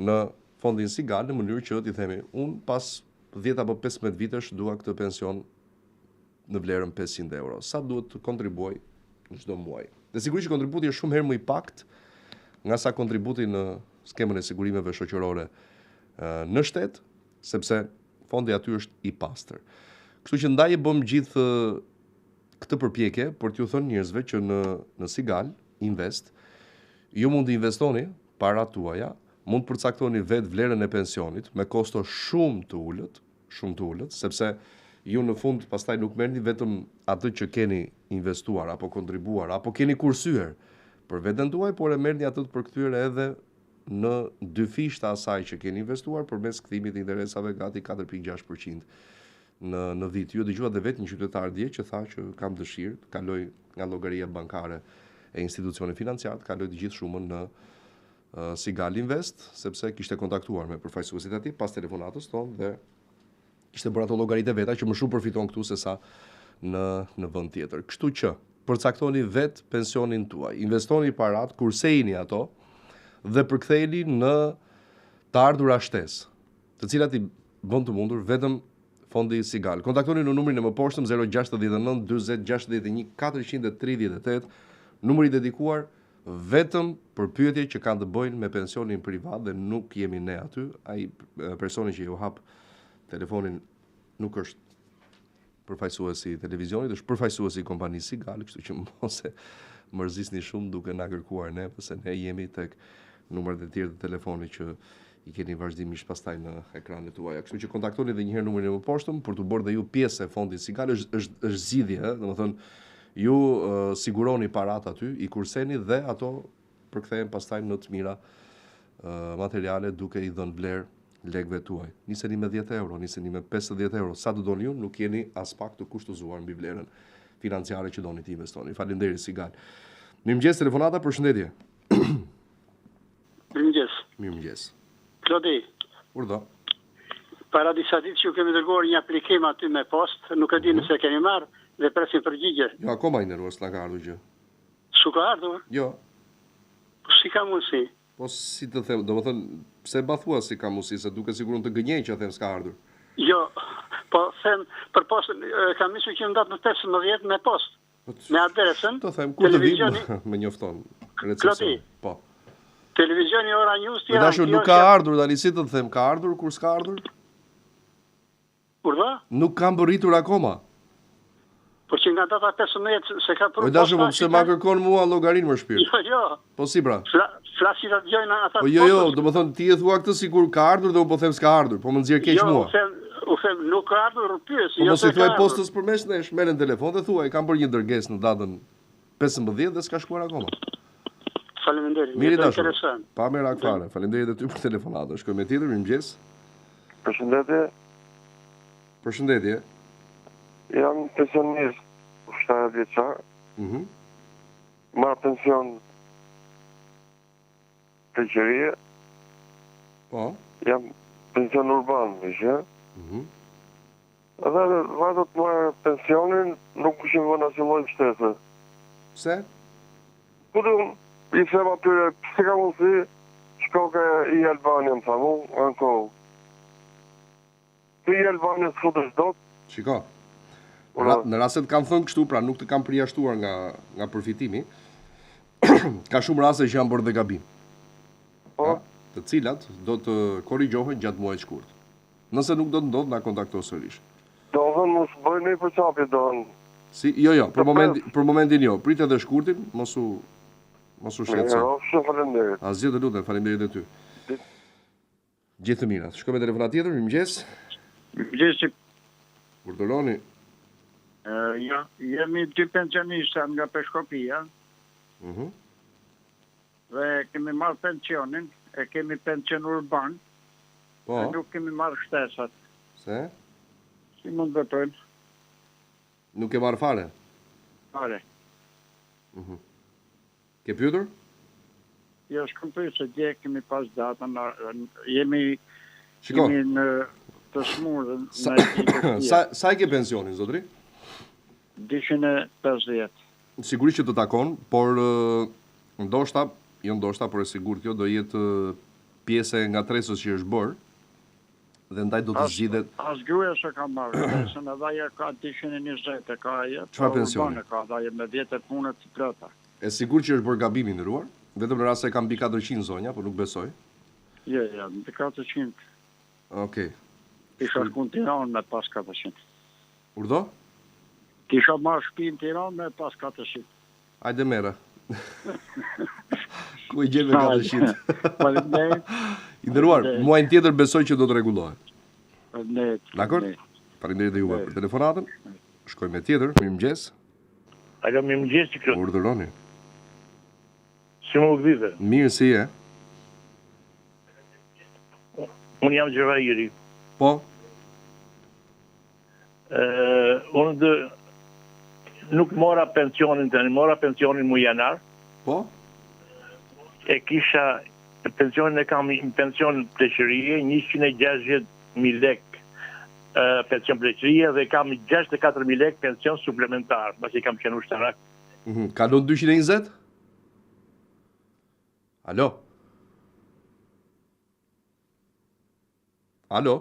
në fondin Sigal në mënyrë që t'i themi, unë pas 10 apo 15 vitesh dua këtë pension në vlerën 500 euro. Sa duhet të kontribuoj në çdo muaj? Dhe sigurisht që kontributi është shumë herë më i pakt nga sa kontributi në skemën e sigurimeve shoqërore në shtet, sepse fondi aty është i pastër. Kështu që ndaj e bëm gjithë këtë përpjekje për t'ju thënë njerëzve që në Sigal Invest ju mund të investoni parat tuaja, mund të përcaktoni vetë vlerën e pensionit me kosto shumë të ulët, sepse ju në fund pastaj nuk merrni vetëm atë që keni investuar apo kontribuar apo keni kursyer për veten tuaj, por e merrni atë të përkthyer edhe në dyfish të asaj që keni investuar përmes kthimit të interesave gati 4.6% në vit. Ju dëgjuat dhe vetë një qytetar dje që tha që kam dëshirë të kaloj nga llogaria bankare e institucionit financiar, të kaloj të gjithë shumën në Sigal Invest, sepse kishte kontaktuar me përfaqësuesit e tij pas telefonatës tonë dhe kishte bërë ato llogaritë veta që më shumë përfiton këtu se sa në vend tjetër. Kështu që përcaktoni vetë pensionin tuaj, investoni parat, kursejini ato dhe përkthejeni në të ardhura shtesë, të cilat i bën të mundur vetëm Fondi Sigal. Kontaktoni në numrin e mëposhtëm 069 40 61 438, numri dedikuar vetëm për pyetje që kanë të bëjnë me pensionin privat dhe nuk jemi ne aty. Ai personi që ju hap telefonin nuk është përfaqësuesi i televizionit, është përfaqësuesi i kompanisë Sigal, kështu që mos e mërzisni shumë duke na kërkuar ne, pse ne jemi tek numrat e tjerë të telefonit që i keni vazhdimisht pastaj në ekranet tuaja. Kështu që kontaktoni edhe një herë numrin e mëposhtëm për të bërë dhe ju pjesë e Fondit Sigal, është zgjidhje, domethënë ju siguroni parat aty, i kurseni dhe ato përkthehen pastaj në të mira materiale duke i dhënë vlerë lekëve tuaj. Niseni me 10 euro, niseni me 50 euro, sa të doni ju, nuk jeni as pak të kushtozuar mbi vlerën financiare që doni të investoni. Faleminderit Sigal. Mirëmëngjes, telefonata, përshëndetje. Mirëmëngjes. Mirëmëngjes. Klodi. Urdhë. Para disa ditë që kemi dërguar një aplikim aty me post, nuk e di nëse keni marrë dhe presim përgjigje. Jo, akoma i nderuar, s'na ka ardhur gjë. S'u ka ardhur? Jo. Po si ka mundësi? Po si të them, domethënë pse ba thua si ka mundësi, se duke sigurisht të gënjej që them s'ka ardhur. Jo, po them për post kam nisur që ndat në 15 me post. Me adresën. Të them kur të vim më njofton. Klodi. Po. Televizioni Ora News Tiranë. Dashur nuk ka ardhur, tani si të them, ka ardhur kur s'ka ardhur? Urdhë? Nuk kam bërritur akoma. Por që nga data 15 se ka për. Po dashur, pse ma kërkon mua llogarinë më shpirt? Jo. Po si pra? Flasi ta dëgjojnë ata. Po jo, domethënë ti e thua këtë sikur ka ardhur dhe unë po them s'ka ardhur, po më nxjerr keq mua. U them nuk ka ardhur pyes. Po mos i thuaj postës përmes nesh, merren telefon dhe thuaj kam bërë një dërgesë në datën 15 dhe s'ka shkuar akoma. Faleminderit. Mirë dashur. Pa më rak fare. Faleminderit edhe ty për telefonatën. Shkojmë tjetër, mirëmëngjes. Përshëndetje. Përshëndetje. Jam pensionist, 70 vjeçar. Marr pension peqerie. Po. Jam pension urban, që? Edhe vado të marrë pensionin, nuk këshim vëna si lloj shtese. Pse? Po i them atyre, pse ka mundësi, shkoke i Albania, më thamu, në kohë. Të i Albania së futesh dot. Shiko, në raset kam thënë kështu, pra nuk të kam përjashtuar nga përfitimi, ka shumë rase që janë bërë dhe gabim. Të cilat do të korrigjohen gjatë muajit shkurt. Nëse nuk do të ndodh, na kontakto sërish. Do thënë mos bëjnë një përqapje, do thënë. Si, jo, për momentin jo. Prit edhe shkurtin, mos u shqetëso. Shumë faleminderit. Asgjë të lutem, faleminderit edhe ty. Gjithë të mirat. Shkojmë telefonat tjetër, mirëmëngjes. Mirëmëngjes. Urdhëroni. Jemi dy pensionistë nga Peshkopia. Dhe kemi marrë pensionin, e kemi pension urban. Po. Nuk kemi marrë shtesat. Se? Si mund vetojnë? Nuk e marrë fare? Fare. Ke pyetur? Jo, s'kam pyetur se dje kemi pas datën, jemi në të smurën. Sa i ke pensionin, zotri? 250. Sigurisht që të takon, por ndoshta, por e sigurt kjo do jetë pjesë nga tresës që është bërë, dhe ndaj do të zgjidhet. As gruaja s'e ka marrë, se në dhaja ka 220, ka ajo. Çfarë pensioni? Ka dhaja me 10 punë të plota. E sigurt që është bërë gabim i ndëruar? Vetëm në rast se ka mbi 400 zonja, por nuk besoj. Jo, mbi 400. Okej. Kisha shku në Tiranë me pas 400. Urdhë? Kisha marrë shtëpi në Tiranë me pas 400. Hajde merre. Ku i gjen me 400? Faleminderit. I nderuar, muajin tjetër besoj që do të rregullohet. Faleminderit. Dakor? Faleminderit edhe juve për telefonatën. Shkojmë me tjetër. Mirëmëngjes. Alo, mirëmëngjes ti. Urdhëroni. Si më udhëve? Mirë, si je? Unë jam Gjerairi. Po? Unë nuk mora pensionin tani, mora pensionin mu janar. Po? E kisha pensionin e kam pension pleqërie, 160.000 lek pension pleqërie dhe kam 64.000 lek pension suplementar, pasi kam qenë ushtarak. Kalon 220? Alo? Alo?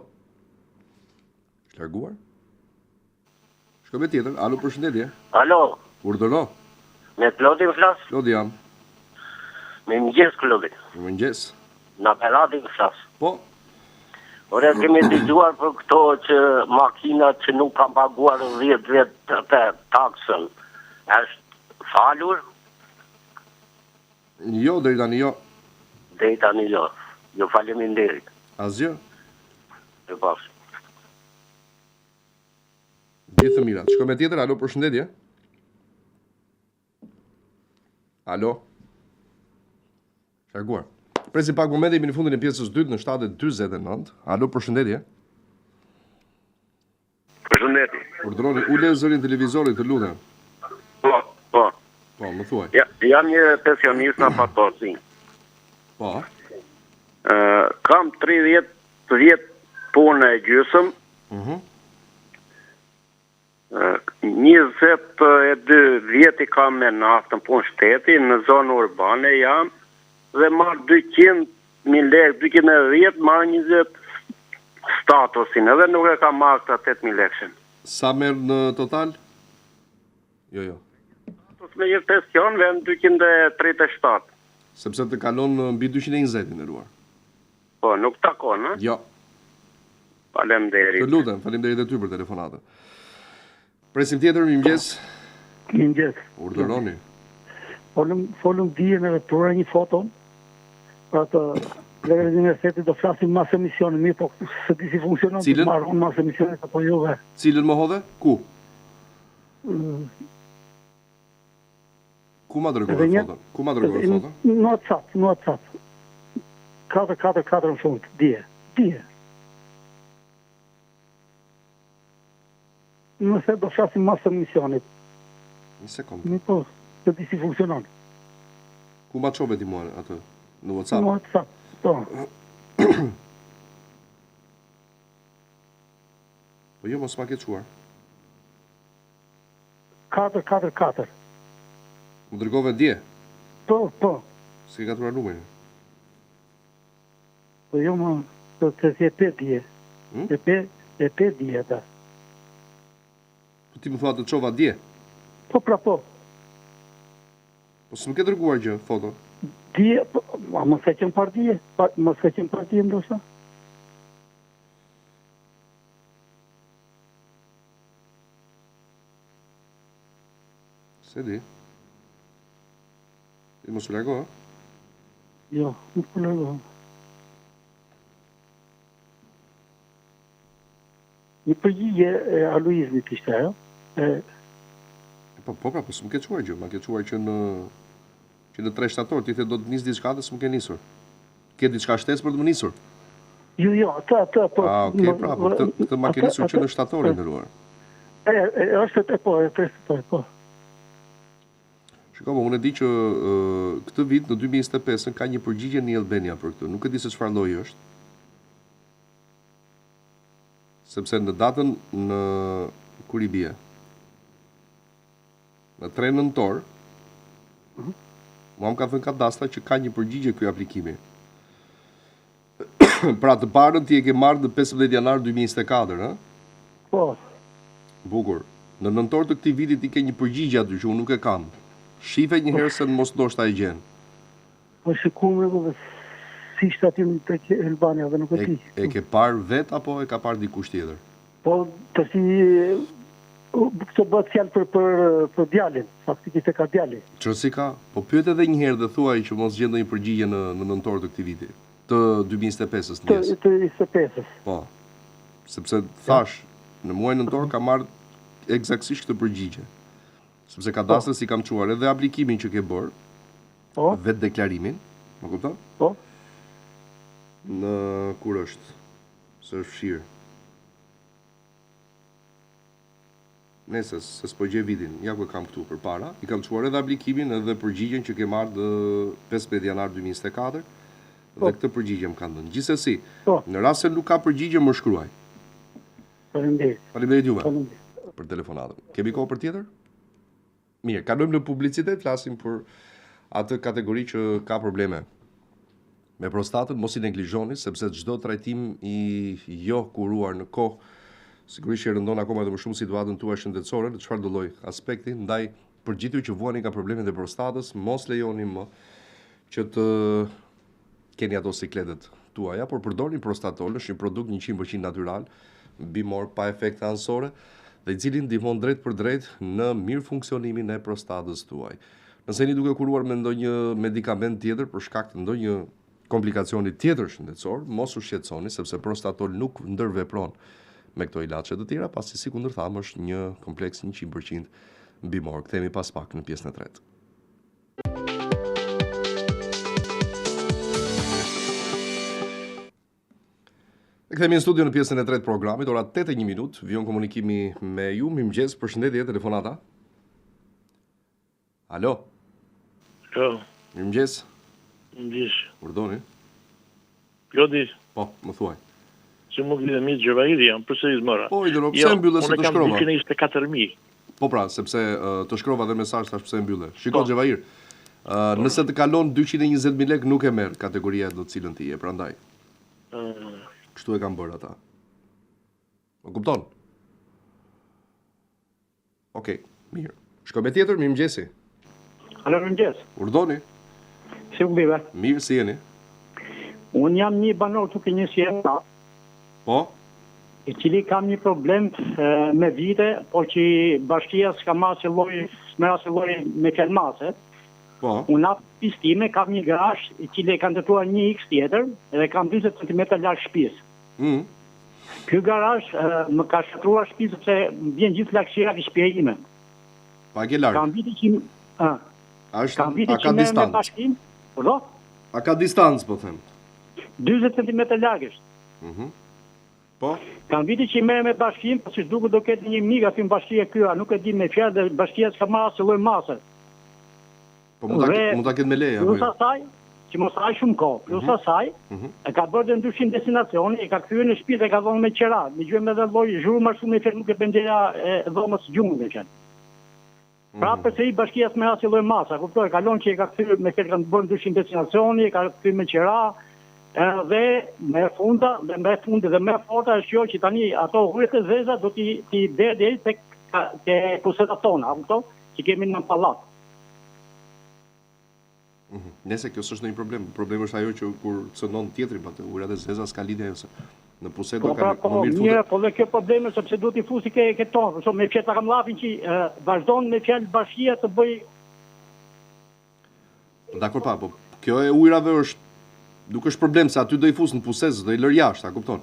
Është larguar? Shko me tjetër. Alo, përshëndetje. Alo? Urdhëro. Me Klodin flas? Klodi jam. Me mëngjes, Klodi. Me mëngjes. Në apelatin flas. Po. Ore, kemi dëgjuar për këto që makinat që nuk kanë paguar 10 vjet të taksën. Është falur? Jo, deri tani jo. Deri tani jo. Jo, faleminderit. Asgjë. E pas. Gjithë të mirat. Shko me tjetër, alo, përshëndetje. Alo. Larguar. Presi pak momente, jemi në fundin e pjesës 2 në 7:49. Alo, përshëndetje. Përshëndetje. Urdhëroni, ule zërin televizorit, të lutem. Po. Po, më thuaj. Ja, jam një pensionist në Patosi. Po. Kam 30 vjet punë e gjysëm. 22 vjet i kam me naftën punë shteti, në zonë urbane jam, dhe marrë 200.000 lekë, 210, marrë 20 statusin, edhe nuk e kam marrë këta 8.000 lekëshin. Sa merë në total? Jo. Status me një pension, vend 237. Sepse të kalon mbi 220 në ruar. Po, nuk takon, ha? Jo. Faleminderit. Të lutem, faleminderit e ty për telefonatën. Presim tjetër, mirëmëngjes. Mirëmëngjes. Urdhëroni. Folëm dijen edhe për një foto, për atë legalizim e setit do flasim mas emisionin, mirë, po se di si funksionon, Cilën? të marrë mas emisionin apo jo dhe. Cilën më hodhe? Ku? Ku ma dërgove foton? Ku ma dërgove foton? Në WhatsApp. 444 në fund, dje. Nëse do flasim mas emisionit. Një sekund. Mirë, po, se di si funksionon. Ku ma qobe ti mua atë? Në WhatsApp? Në WhatsApp, po. Po jo, mos ma ke quar. 444. Më dërgove dje? Po. Si ka tuar numërin? Po jo, më të si e pe dje. E pe dje, da. Po ti më thua të qova dje? Po, pra po. Po së më ke dërguar gjë, foto? Dje, po, më se qenë par dje. Më se qenë par dje, ndoshta. Se di. Ti mos u largo, ha? Jo, nuk u largo. Një përgjigje e Aloizmit ishte, ajo? Po, pra, po së më ke quar gjë. Ma ke quar që në 3 shtator, ti the do të nisë diçka dhe së më ke nisur. Ke diçka shtesë për të më nisur? Jo, atë, po. Okej, pra, po, këtë ma ke nisur që në shtatorin në ruar. Është po, e 3 shtator, po. Shiko, unë e di që këtë vit, në 2025, ka një përgjigje në Albania për këtë. Nuk e di se çfarë lloji është. Sepse në datën në kur i bie, në 3 nëntor, mua më ka thënë kadastra që ka një përgjigje ky aplikimi. Pra të parën ti e ke marrë në 15 janar 2024, ha? Po. Bukur. Në nëntor të këtij viti ti ke një përgjigje aty që unë nuk e kam. Shife një herë se në mos ndoshta e gjen. Po shikuam edhe si shtatim tek Albania dhe nuk e di. E ke parë vet apo e ka parë dikush tjetër? Po tash këtë bëhet fjalë për djalin, faktikisht e ka djali. Çfarë ka? Po pyet edhe një herë dhe thuaj që mos gjen ndonjë përgjigje në nëntor të këtij viti, të 2025-s ndjes. Të 25-s. Po. Sepse thash, në muajin nëntor ka marrë eksaktësisht këtë përgjigje. Sepse kadastri si kam çuar edhe aplikimin që ke bërë. Po. Vetë deklarimin, më kupton? Po. Në kur është? Se është fshirë. Nese, se s'po gje vitin, ja ku e kam këtu për para, i kam çuar edhe aplikimin edhe përgjigjen që ke marrë në 15 janar 2024, dhe këtë përgjigje më kanë dhënë. Gjithsesi, në rast se nuk ka përgjigje, më shkruaj. Faleminderit. Faleminderit juve për telefonatën. Kemi kohë për tjetër? Mirë, kalojmë në publicitet, flasim për atë kategori që ka probleme Me prostatën mos i neglizhoni, sepse çdo trajtim i jo kuruar në kohë sigurisht që rëndon akoma edhe më shumë situatën tuaj shëndetësore, në çfarë do lloj aspekti, ndaj përgjithësiu që vuani nga problemet e prostatës, mos lejoni më që të keni ato sikletet tuaja, por përdorni prostatol, është një produkt 100% natyral, bimor pa efekte anësore, dhe i cili ndihmon drejt për drejt në mirë funksionimin e prostatës tuaj. Nëse jeni duke kuruar me ndonjë medikament tjetër për shkak të ndonjë komplikacioni tjetër shëndetësor, mos u shqetësoni sepse prostatol nuk ndërvepron me këto ilaçe të tjera, pasi sikundër thamë është një kompleks 100% bimor. Kthehemi pas pak në pjesën e tretë. Kthehemi në studio në pjesën e tretë programit, ora 8:01, vijon komunikimi me ju. Mirëmëngjes, përshëndetje, telefonata. Alo. Alo. Mirëmëngjes. Mirëmëngjes. Urdhoni. Lodi. Po, më thuaj. Se më vjen mi Xhevairi, jam përsëri mora. Po, i dëro, pse mbyllë se të shkrova? Unë kam 24.000. Po pra, sepse të shkrova dhe mesazh tash pse mbyllë. Shiko Xhevair. Nëse të kalon 220.000 lekë nuk e merr kategoria do të cilën ti je, prandaj. Kështu e kam bërë ata. Më kupton? Okej, mirë. Shkoj me tjetër, mirëmëngjesi. Alo, mirëmëngjes. Urdhoni. Si u bive? Mirë, si jeni? Unë jam një banor tuk e një sjeta. Po? I cili kam një problem me vite, po që bashkia s'ka marrë lloj me kelmase. Po. Unë atë pistime kam një garazh i cili e kanë ndërtuar një X tjetër dhe kam 20 cm larg shtëpisë. Ky garazh më ka shkatruar shtëpisë sepse vjen gjithë lagëshira e shtëpisë ime. Pa ke larg. Kam vite që a ka distancë? Po? A ka distancë, po them. 40 cm larg është. Po? Kam vite që i merre me bashkim, po si duket do ketë një mik aty në bashkia kyra, nuk e di me fjalë dhe bashkia s'ka marrë asnjë lloj mase. Po mund ta ketë me leje apo jo? Plus asaj, që mos haj shumë kohë. Plus asaj, e ka bërë ndryshim destinacioni, e ka kthyer në shtëpi dhe ka dhënë me qera. Dëgjojmë edhe lloj zhurmë shumë e fjalë nuk e pendeja e dhomës gjumë me fjalë. Pra përsëri bashkia s'merr asnjë lloj masa, kuptoj, kalon që e ka kthyer me fjalë kanë bërë ndryshim destinacioni, e ka kthyer me qera. Dhe me funda dhe me forta është kjo që tani ato hurët e zeza do t'i deri tek posetat tona, kupton? Që kemi në pallat. Nëse kjo s'është ndonjë problem, problemi është ajo që kur cënon tjetri pa të hurët e zeza s'ka lidhje ose në poset do kanë më mirë futet. Po dhe kjo problemi sepse duhet i fusi ke tonë, me fjalë kam llafin që vazhdon me fjalë bashkia të bëj. Dakor pa, po kjo e ujrave është nuk është problem se aty do i fus në pusez, do i lër jashtë, a kupton?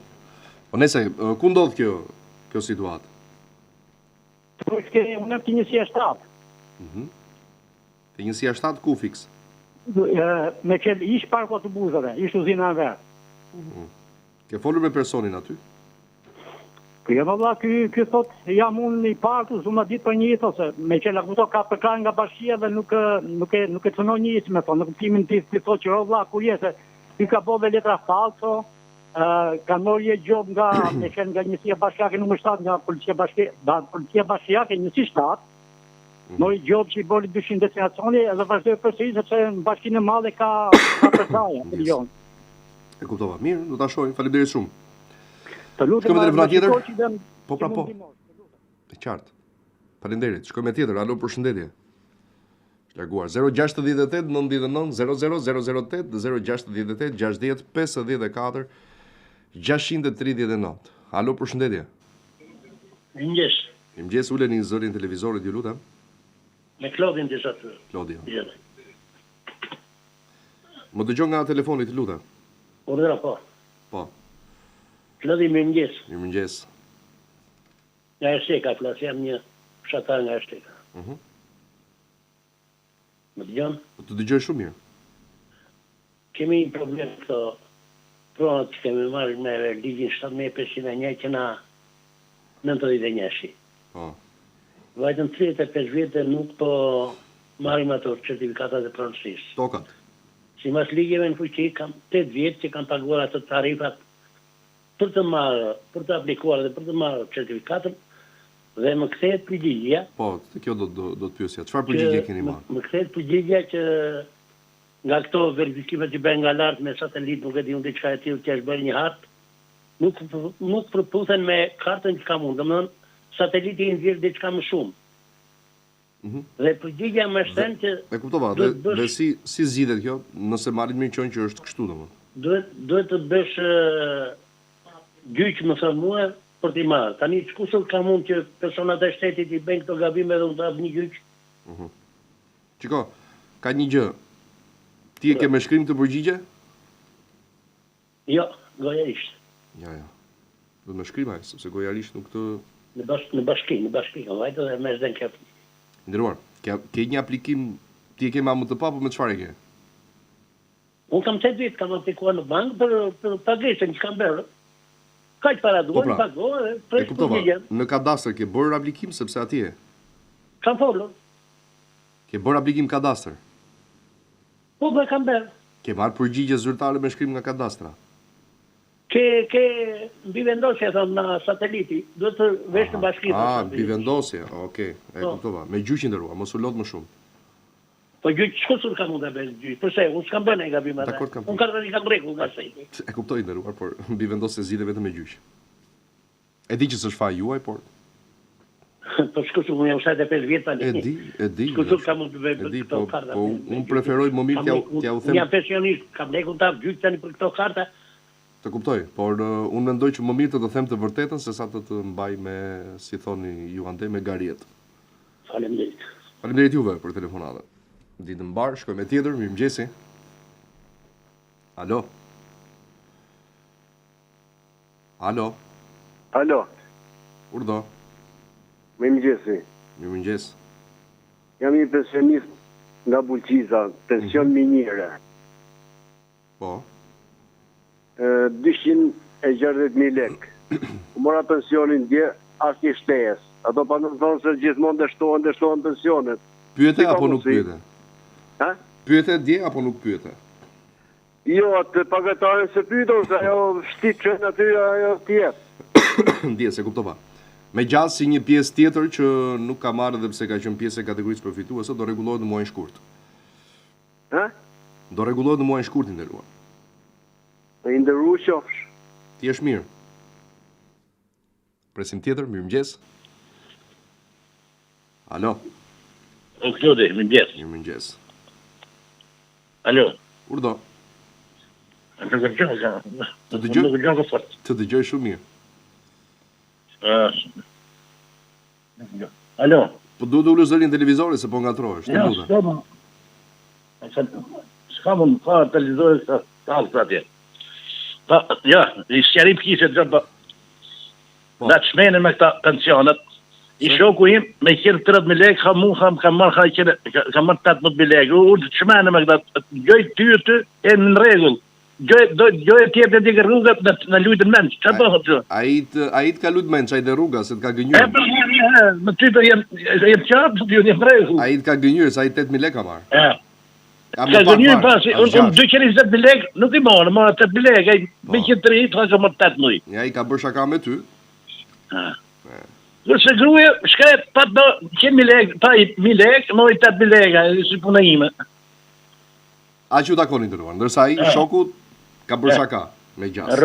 Po nëse ku ndodh kjo situatë? Po unë jam te 107. Te 107 ku fiks? Me që ish parku autobusave, ish uzina e ver. Ke folur me personin aty? Po jam valla ky thot jam unë i parku, zuma ditë për një jetë ose me që laguto ka përkran nga bashkia dhe nuk e cënon një jetë me thonë, në kuptimin ti thot që valla ku jetë. Ky ka bove letra falso, ka morje gjob nga njësia bashkiake numër 7 nga policia bashkiake njësi 7, morje gjob që i boli 200 destinacioni edhe vazhdoj përsëri sepse në bashkinë e madhe ka përkraja, milion. E kuptova, mirë, do ta shohim, faleminderit shumë. Të lutem. Shkojmë telefonat tjetër? Po pra po. E qartë. Faleminderit. Shkojmë me tjetër. Alo, përshëndetje. Larguar 068 99 00 008 068 60 54 639. Alo, përshëndetje. Mirëmëngjes. Mirëmëngjes, uleni zërin televizorit, ju lutem. Me Klodin disa të. Klodi. Më dëgjon nga telefoni, të lutem. Urdhëra po. Po. Klodi, mirëmëngjes. Mirëmëngjes. Nga Shteka, flas jam një fshatar nga Shteka. Më dëgjon? Të dëgjoj shumë mirë. Kemi një problem këto pronat që kemi marrë me ligjin 7501 që na 91-shi. Po. Vajtën 35 vjetë nuk po marrim ato certifikatat e pronësisë. Tokat. Si mas ligjeve në fuqi kam 8 vjetë që kam paguar ato tarifat për të aplikuar dhe për të marrë certifikatën. Dhe më kthehet përgjigjja. Po, kjo do të pyesja. Çfarë përgjigje keni marrë? Më kthehet përgjigjja që nga këto verifikimet që bëhen nga lart me satelit, nuk e di unë diçka e tillë që është bërë një hartë, nuk përputhen me kartën që kam unë. Domethënë, sateliti i nxjerr diçka më shumë. Dhe përgjigja më shtren që e kuptova, dhe si zgjidhet kjo, nëse marrin mirë qenë që është kështu domethënë. Duhet të bësh gjyq më thënë mua për t'i marrë. Tani çkushul kam unë që personat e shtetit i bëjnë këto gabime dhe unë t'ap një gjyq. Çiko, ka një gjë. Ti e ke me shkrim të përgjigje? Jo, gojarisht. Ja. Do me shkrim ai, sepse gojarisht nuk të në bashki, vajtë dhe me zden kep. Ndëruar, ke një aplikim, ti e ke më të pa, po me çfarë e ke? Unë kam 8 vjet, kam aplikuar në bankë për pagesën që kam bërë. Kaq para duan, pagoa dhe presh përgjigjen. Në kadastër ke bërë aplikim sepse atje? Kam folur. Ke bërë aplikim kadastër? Po, me kam bërë. Ke marrë përgjigje zyrtare me shkrim nga kadastra? Ke mbi vendosje, thonë, në sateliti. Duhet të vesh në bashki. Mbi vendosje, okej. E kuptova. Me gjyqin ndërua, mos u lot më shumë. Po gjyq, çfarë kam unë të bëj gjyq? Përse, unë s'kam bërë një gabim atë. Unë kam rregull nga sejti. E kuptoj ndëruar, por mbi vendosje zgjidhet vetëm me gjyq. E di që s'është faji juaj, por po shkush unë jam 75 vjet tani. E di. Shkush kam unë të bëj për këto karta. Po unë preferoj më mirë t'ja u them. Jam pensionist, kam lekun ta gjyq tani për këto karta. Të kuptoj, por unë mendoj që më mirë të them të vërtetën se sa të mbaj me, si thoni ju ande, me garjet. Faleminderit. Faleminderit juve për telefonatën. Ditë mbar, shkoj me tjetër, mirëmëngjesi. Alo. Urdhë. Mirëmëngjesi. Mirëmëngjes. Jam një pensionist nga Bulqiza, pension minire. Po. 260.000 lek. U mora pensionin dje, as një shtejes. Ato pa në thonë se gjithmonë dështohen pensionet. Pyete apo nuk pyete? Ha? Pyete dje apo nuk pyete? Jo, atë pagataren se pyetën, se ajo shtit që në aty ajo tjetë. Ndje, se kuptova. Me gjatë si një pjesë tjetër që nuk ka marrë dhe pse ka qenë pjesë e kategorisë përfituese, do rregullohet në muajin shkurt. Ha? Do rregullohet në muajin shkurt i nderuar. I nderuar qofsh. Ti je mirë. Presim tjetër, mirëmëngjes. Alo. O Klodi, mirëmëngjes. Mirëmëngjes. Alo. Urdhë. Të dëgjoj. Të dëgjoj shumë mirë. Alo. Po duhet ulë zërin televizorit se po ngatrohesh, të lutem. S'kam pa televizorit sa talë atje. Ja, i sqarim kishe gjë da të shmenen me këta pensionet. I shoku im me qenë 30.000 lekë, kam marrë 18.000 lekë. Unë të shmenen me këta, gjoj ty e në regull. Gjoj e tjetë e tjekë rrugat në lujtë menç. Qa bëhët që? A i të ka lujtë menç, a i të rruga, se të ka gënjurë. Më ty të jem qatë, të jem regull. A i të ka gënjurë, se a i 8.000 lekë ka marrë. Ka gënjurë pasi, unë 220 lekë, nuk i morë 8.000 lekë, me qenë 3, të ka morë 8.000. Ja, i ka bërë shaka me ty. Se gruje, shkret, pa të 100.000 lekë, pa 1.000 lekë, mori 8.000 lekë, si puna ime. A që u takonin të ruar, ndërsa i shoku ka bërë shaka me gjasë.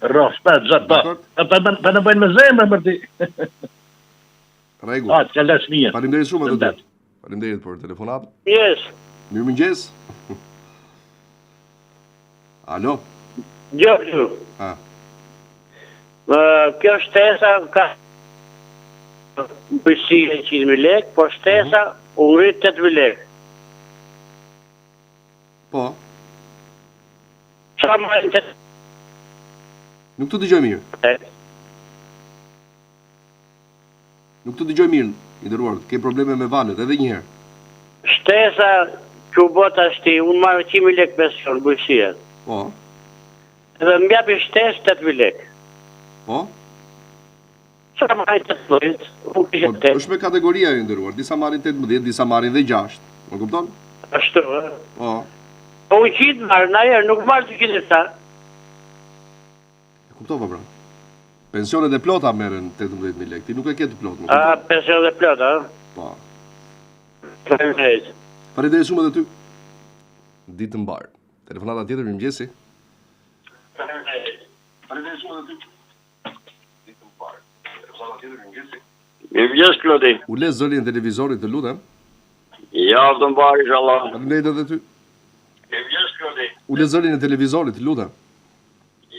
Rafsh, pa të gjatë pa. Pa në bëjnë me zemë, mërti. Regu. A, të ka lash mija. Faleminderit shumë edhe të. Faleminderit për telefonat. Yes. Mirëmëngjes. Alo. Gjopsu. Kjo shtesa ka bësi 100.000 lekë, po shtesa u ngrit 8.000 lekë. Po. Qa marrin të... Nuk të dëgjoj mirë. Nuk të dëgjoj mirë, i dëruar, ke probleme me valet, edhe njëherë. Shtesa që u bota shti, unë marrë 100.000 lekë pension, bëjësia. Po. Edhe më bjapi shtesë 8.000 lekë. Po. Qa marrin 8.000, unë kështë 8. është me kategoria e ndëruar, disa marrin 18, disa marrin dhe 6. Më kupton? Ashtu, Po. Po u qitë marrë, në ajerë, nuk marrë të qitë ta. E kuptova, pra. Pensionet e plota merren 18.000 lekë, ti nuk e ke të plotë. Pensionet e plota, Po. Faleminderit. Faleminderit shumë edhe ty. Ditë të mbar. Telefonata tjetër, mirëmëngjesi. Mirëmëngjes Klodi. Ule zërin e televizorit, të lutem. Javë të mbar inshallah. Faleminderit edhe ty. Mirëmëngjes Klodi. Ule zërin e televizorit, të lutem.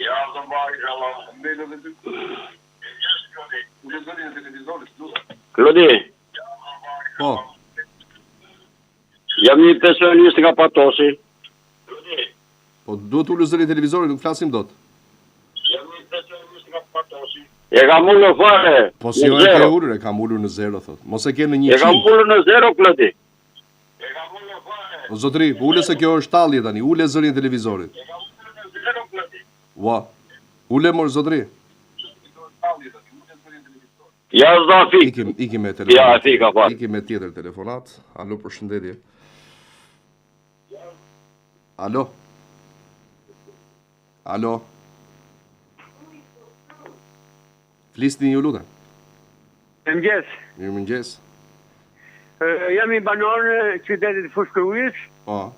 Javë të mbar inshallah. Faleminderit edhe ty. Mirëmëngjes Klodi. Ule zërin e televizorit, të lutem. Klodi. Po. Jam një pensionist nga Patosi. Po duhet ule zërin e televizorit, nuk flasim dot. Jam një pensionist nga Patosi. E kam ullur fare. Po si jo e ke ullur, e kam ullur në 0, thot. Mos e ke në 100. E kam ullur në 0, Klodi. O zotri, ule se kjo është tallje tani, ule zërin e televizorit. E kam ullur në 0, Klodi. Ua. Ule mor zotri. Ja zdafi. Ikim me telefonat. Ja, fika fare. Ikim me tjetër telefonat. Alo, përshëndetje. Alo. Alo. Flisni ju lutem. Mirëmëngjes. Mirëmëngjes. Jam i banor në qytetit Fushkërujës. Po.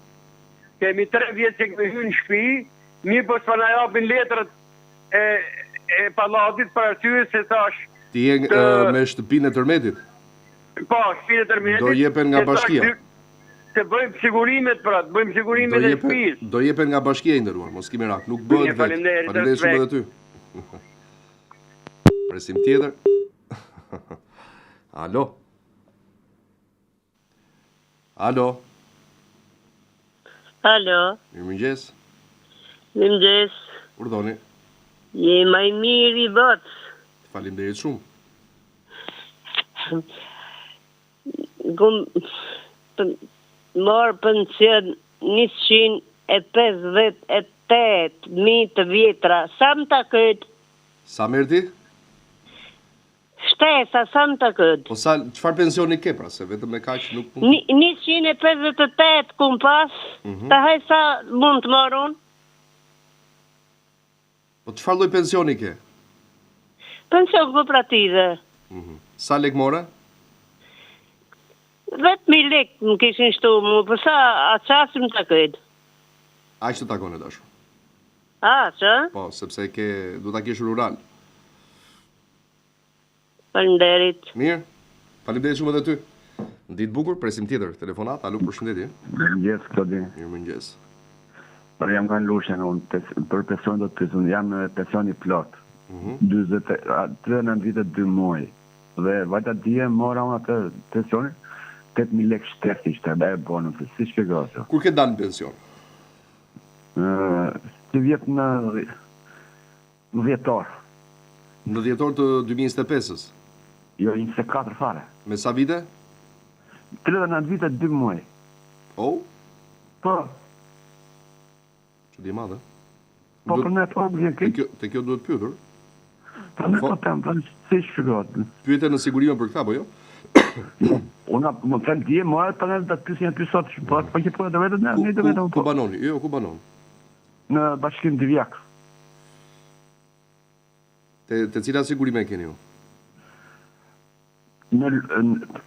Kemi 3 vjetë që kemi hyrë në shtëpi, mirë po s'pa na japin letrat e pallatit për arsye se thash. Ti je me shtëpinë e tërmetit? Po, shtëpinë e tërmetit. Do jepen nga bashkia. Se bëjmë sigurimet pra, bëjmë sigurimet e shtëpisë. Do jepen nga bashkia i nderuar, mos kemi rak, nuk bëhet vetë. Faleminderit shumë edhe ty. Presim tjetër. Alo. Alo. Alo. Mirëmëngjes. Mirëmëngjes. Urdhoni. Je më i miri i botës. Faleminderit shumë. Morë pension 158.000 të vjetra. Sa më të këtë? Sa merr ti? Shtesa, sa më të këtë? Po sa, çfarë pensioni ke pra, se vetëm me kaq nuk mund. 158 kum pas, të haj sa mund të morun? Po çfarë lloj pensioni ke? Pension kooperative. Sa lek more? 10.000 lek më kishin shtu mu, për sa a qasim të këtë? Aq të takon e dashur. A, që? Po, sepse du ta kesh rural. Faleminderit. Mirë. Faleminderit shumë edhe ty. Ditë bukur, presim tjetër telefonat. Alo, përshëndetje. Mirëmëngjes, Klodi. Mirëmëngjes. Por jam kanë lushen unë për pension do të pyesum, jam në pensioni plot. 39 vite 2 muaj. Dhe vajta dje mora unë atë pensionin 8.000 lek shteti ishte, dhe e bonën, si shpjegohet. Kur ke dalë në pension? Të vjetë në dhjetor. Në dhjetor të 2025-ës? Jo, 24 fare. Me sa vite? 39 vite 2 muaj. Oh? Po. Që di madhe? Po për ne po më vjen këtë. Te kjo duhet pyetur? Po ne po tem, si shpjegohet. Pyete në sigurime për këta, po jo? Una më thënë dje, më të në të pysë janë pysot, po që po edhe vetë në një të vetë. Ku banoni? Jo, ku banoni? Në bashkim Divjak. Te cila sigurime keni ju?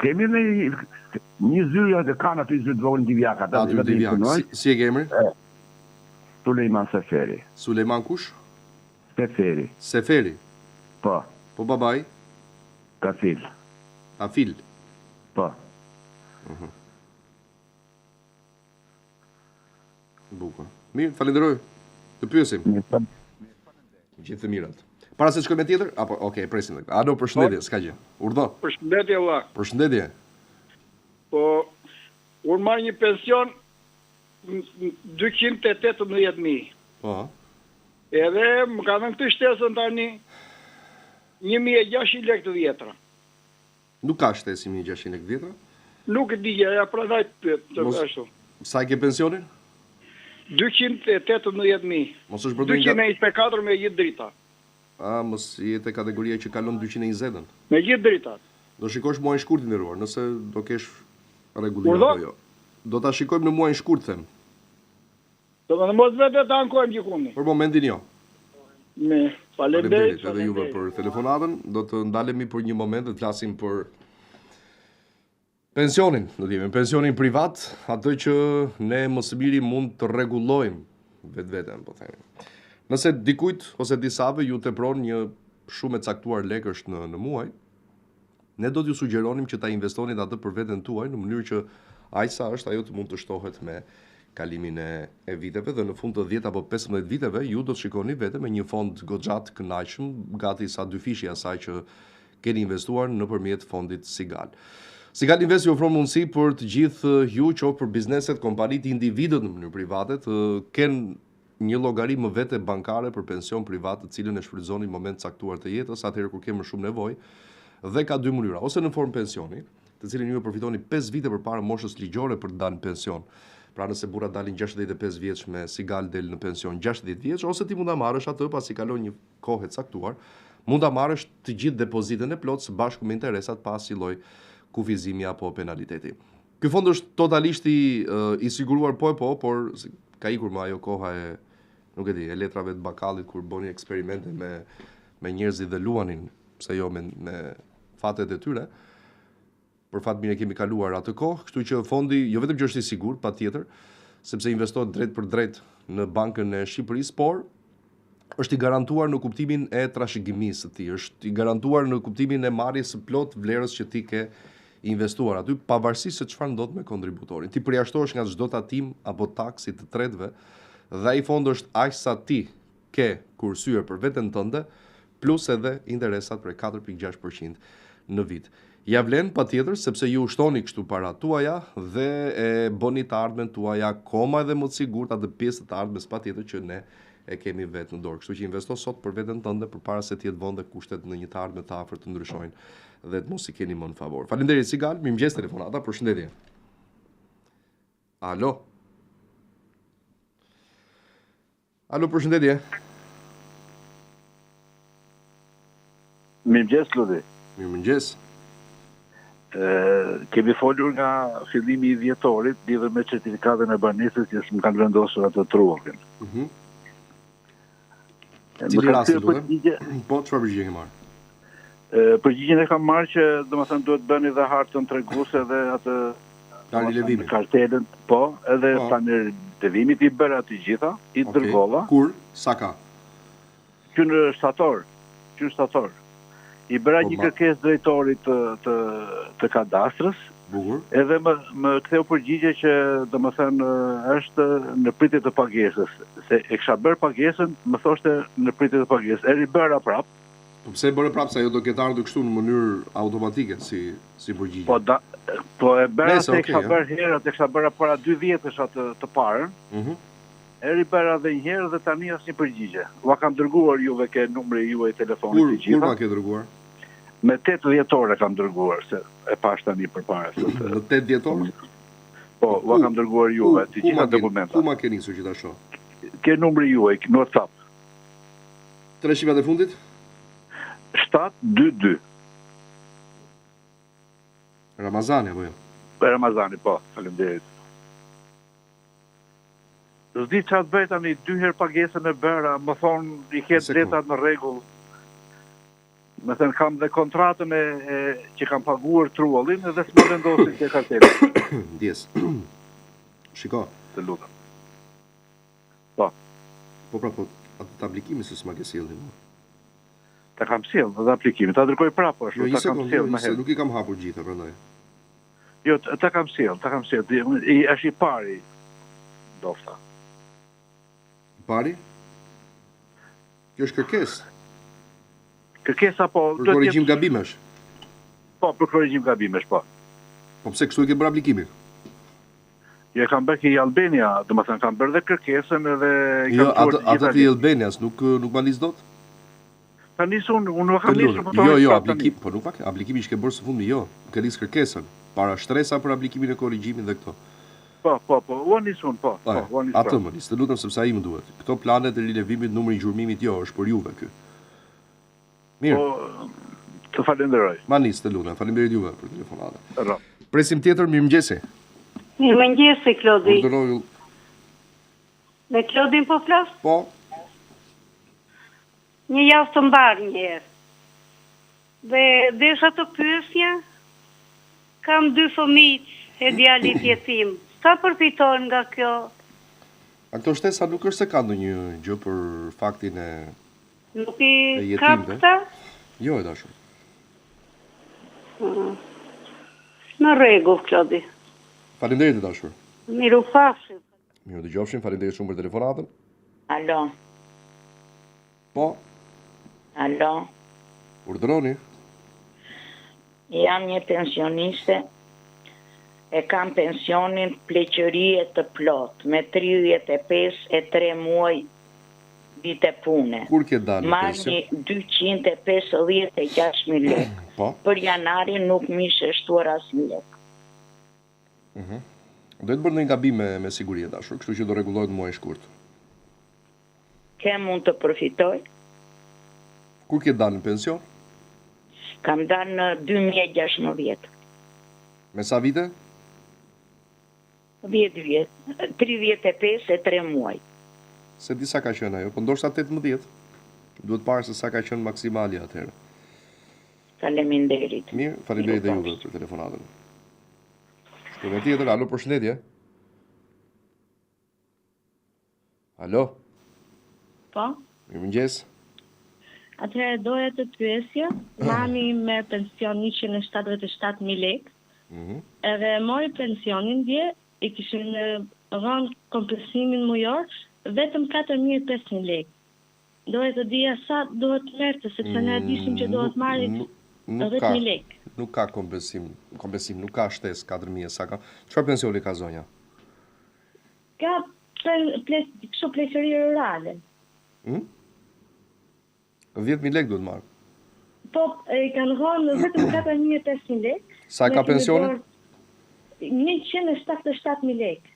Kemi një zyrja dhe kanë aty zyrë të vogën Divjak. Aty Divjak. Si e ke emri? Sulejman Seferi. Sulejman kush? Seferi. Seferi? Po. Po babaj? Kafil. Afil? Po. Bukur. Mirë, falenderoj. Të pyesim. Gjithë të mirat. Para se të shkojmë tjetër? Apo, okej, presim dhe këta. Alo, përshëndetje, s'ka gjë. Urdhë. Përshëndetje, valla. Përshëndetje. Po, unë marrë një pension 218.000. Po. Edhe më ka dhënë këtë shtesën tani 1.600 lek të vjetra. Nuk ka shtesë 1.600 lek të vjetra? Nuk e di, ja pra daj të ashtu. Sa e ke pensionin? 218.000. Mos është bërdo 224 me gjithë drita. A, mos jetë kategoria që kalon 220-ën. Me gjithë drita. Do shikosh muajin shkurt të nderuar, nëse do kesh rregullim apo jo. Do ta shikojmë në muajin shkurt them. Do të mos vetë ta ankojmë gjikuni. Për momentin jo. Me, faleminderit edhe juve për telefonatën. Do të ndalemi për një moment dhe të flasim për Pensionin, do t'jemi, pensionin privat, atë që ne më së miri mund të rregullojmë vetveten, po themi. Nëse dikujt ose disave ju tepron një shumë e caktuar lekësh në muaj, ne do t'ju sugjeronim që ta investonit atë për veten tuaj në mënyrë që aq sa është ajo të mund të shtohet me kalimin e viteve dhe në fund të 10 apo 15 viteve ju do të shikoni vete me një fond goxhat kënaqshëm, gati sa 2 fishi asaj që keni investuar nëpërmjet fondit Sigal. Sigal Invest ju ofron mundësi për të gjithë ju, qoftë për bizneset, kompanitë, individët në mënyrë private, të kenë një llogari më vete bankare për pension privat, të cilën e shfrytëzoni në moment caktuar të jetës, atëherë kur kemë shumë nevojë, dhe ka 2 mënyra, ose në formë pensioni, të cilin ju e përfitoni 5 vite përpara moshës ligjore për të dalë në pension. Pra nëse burrat dalin 65 vjeç me Sigal del në pension 60 vjeç, ose ti mund ta marrësh atë pasi kalon një kohë e caktuar, mund ta marrësh të gjithë depozitën e plotë së bashku me interesat pa asnjë lloj kufizimi apo penaliteti. Ky fond është totalisht i siguruar po, por ka ikur me ajo koha e, nuk e di, e letrave të bakallit kur bëni eksperimente me njerëzit dhe luanin, pse jo me fatet e tyre. Për fat mirë kemi kaluar atë kohë, kështu që fondi jo vetëm që është i sigurt, patjetër, sepse investohet drejt për drejt në Bankën e Shqipërisë, por është i garantuar në kuptimin e trashëgimisë së tij, është i garantuar në kuptimin e marrjes së plot vlerës që ti ke investuar aty, pavarësisht se çfarë ndodh me kontributorin. Ti përjashtohesh nga çdo tatim apo taksi të tretëve, dhe ai fond është aq sa ti ke kursyer për veten tënde, plus edhe interesat për 4.6% në vit. Ja vlen patjetër sepse ju ushtoni kështu parat tuaja dhe e bëni të ardhmen tuaja koma edhe më të sigurt atë pjesë të ardhmes patjetër që ne e kemi vetë në dorë. Kështu që investo sot për veten tënde përpara se të jetë vonë dhe kushtet në një të ardhme të afërt të ndryshojnë dhe të mos i keni më në favor. Faleminderit Sigal, mirëmëngjes telefonata, përshëndetje. Alo. Alo, përshëndetje. Mirëmëngjes Lodi. Mirëmëngjes. Kemi folur nga fillimi i vjetorit lidhur me certifikatën e banesës që s'm kanë vendosur atë trullin. Cili rasti lutem? Po, çfarë përgjigje ke marrë? Përgjigjen e kam marrë që domethënë duhet bëni edhe hartën treguese dhe atë kartelën, po, edhe tani levimit i bëra të gjitha, i dërgova. Kur? Sa ka? Që në shtator. I bëra një kërkesë drejtorit të kadastrës, edhe më ktheu përgjigje që domethënë është në pritje të pagesës. Se e kisha bërë pagesën, më thoshte në pritje të pagesës. E ribëra prap. Po pse e bëre prap se ajo do ketë ardhur kështu në mënyrë automatike si përgjigje? Po e bëra se e kisha bërë herët, e kisha bërë para 2 vjetësh atë të parën. E ribëra edhe një herë dhe tani asnjë përgjigje. Ua kam dërguar juve ke numri juaj telefonit të gjitha. Kur ma ke dërguar? Me 8 dhjetore kam dërguar, se e pash tani përpara. Në 8 dhjetore? Po, ua kam dërguar juve të gjitha dokumentat. Ku ma ke nisur që ta shoh? Ke numri juaj në WhatsApp. 3 shifrat e fundit? 722. Ramazani apo jo? Ramazani, po, faleminderit. S'di çfarë bëj tani, 2 herë pagesën e bëra, më thonë i ke drejtat në rregull. Me thënë kam dhe kontratën që kam paguar trullin edhe s'më vendosin të kartelën. Ndjes. Shiko. Të lutem. Po. Po, atë të aplikimi se s'ma ke sjellë. Ta kam sjellë, dhe aplikimi. Ta dërgoj prapë, ashtu, ta kam sjellë më herë. Nuk i kam hapur gjitha, prandaj. Jo, ta kam sjellë. Është i pari, dofta. I pari? Kjo është kërkesë. Kërkesa po... Për korrigjim gabimesh? Po, për korrigjim gabimesh, po. Po pse kështu e ke bërë aplikimin? Jo, e kam bërë ke i Albania, do më thënë, kam bërë dhe kërkesën edhe... Jo, atë të i Albanias, nuk ma nis dot? Ta nisë unë nuk kam nisë... Jo, aplikimi që ke bërë së fundi, jo. Ke nisë kërkesën, para shtresa për aplikimin e korrigjimin dhe këto. Po, unë nisë unë, po. Atë më nisë, të lutem sepse ai më duhet. Këto planet e rilevimit, numri i gjurmimit, jo, është për juve ky. Mirë. Të falenderoj. Manis, të lutem, faleminderit juve për telefonatën. Presim tjetër, mirëmëngjesi. Mirëmëngjesi, Klodi. Urdhëroj. Me Klodin po flas? Po. Një javë të mbarë një herë. Dhe desha të pyesja, kam 2 fëmijë e djalit jetim. Sa përfitojnë nga kjo? A këto shtesa nuk është se ka ndonjë gjë për faktin e Nuk i kap këta? Jo, e dashur. Në rregull, Klodi. Faleminderit, e dashur. Miru pafshim. Miru dëgjofshim, faleminderit shumë për telefonatën. Alo. Po. Alo. Urdhëroni. Jam një pensioniste. E kam pensionin pleqërie të plot, me 35 e 3 muaj vite pune. Kur ke dalë pension? Marrë 256.000 lek. Po. Për janarin nuk mi sheshtuar asnjë lek. Do të bërë një gabim me siguri, e dashur, kështu që do rregullohet muaj shkurt. Ke mund të përfitoj? Kur ke dalë në pension? Kam dalë në 2016. Me sa vite? 10 vjet. 35 e 3 muaj. Se di sa ka qenë ajo, po ndoshta 18. Duhet parë se sa ka qenë maksimali atëherë. Faleminderit. Mirë, faleminderit dhe juve për telefonatën. Shkruaj tjetër, alo, përshëndetje. Alo. Po. Mirëmëngjes. Atëherë doja të pyesja, mami me pension 177.000 lekë, edhe mori pensionin dje, i kishin rënë kompensimin mujor, vetëm 4.500 lekë. Doja të dija sa duhet merrte, sepse ne dishim që duhet marrit 10.000 lekë. Nuk ka kompensim, nuk ka shtesë 4.000 sa ka. Çfarë pensioni ka zonja? Ka kështu pleqëri rurale. 10.000 lekë duhet marrë. Po, i kanë rënë vetëm 4.500 lekë. Sa ka pensioni? 177.000 lekë.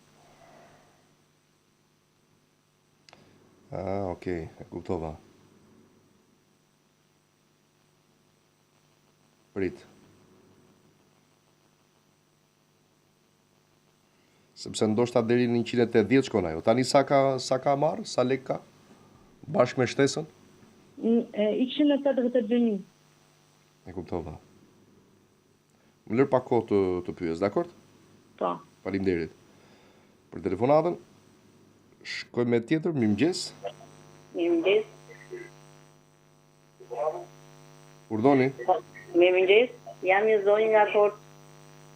Okej, e kuptova. Prit. Sepse ndoshta deri në 180 shkon ajo. Tani sa ka marrë? Sa lekë ka? Bashkë me shtesën? 182.000. E kuptova. Më lër pak kohë të pyes, dakord? Po. Faleminderit për telefonatën. Shkoj me tjetër, mirëmëngjes. Mirëmëngjes. Urdhoni. Mirëmëngjes. Jam një zonjë nga Korça.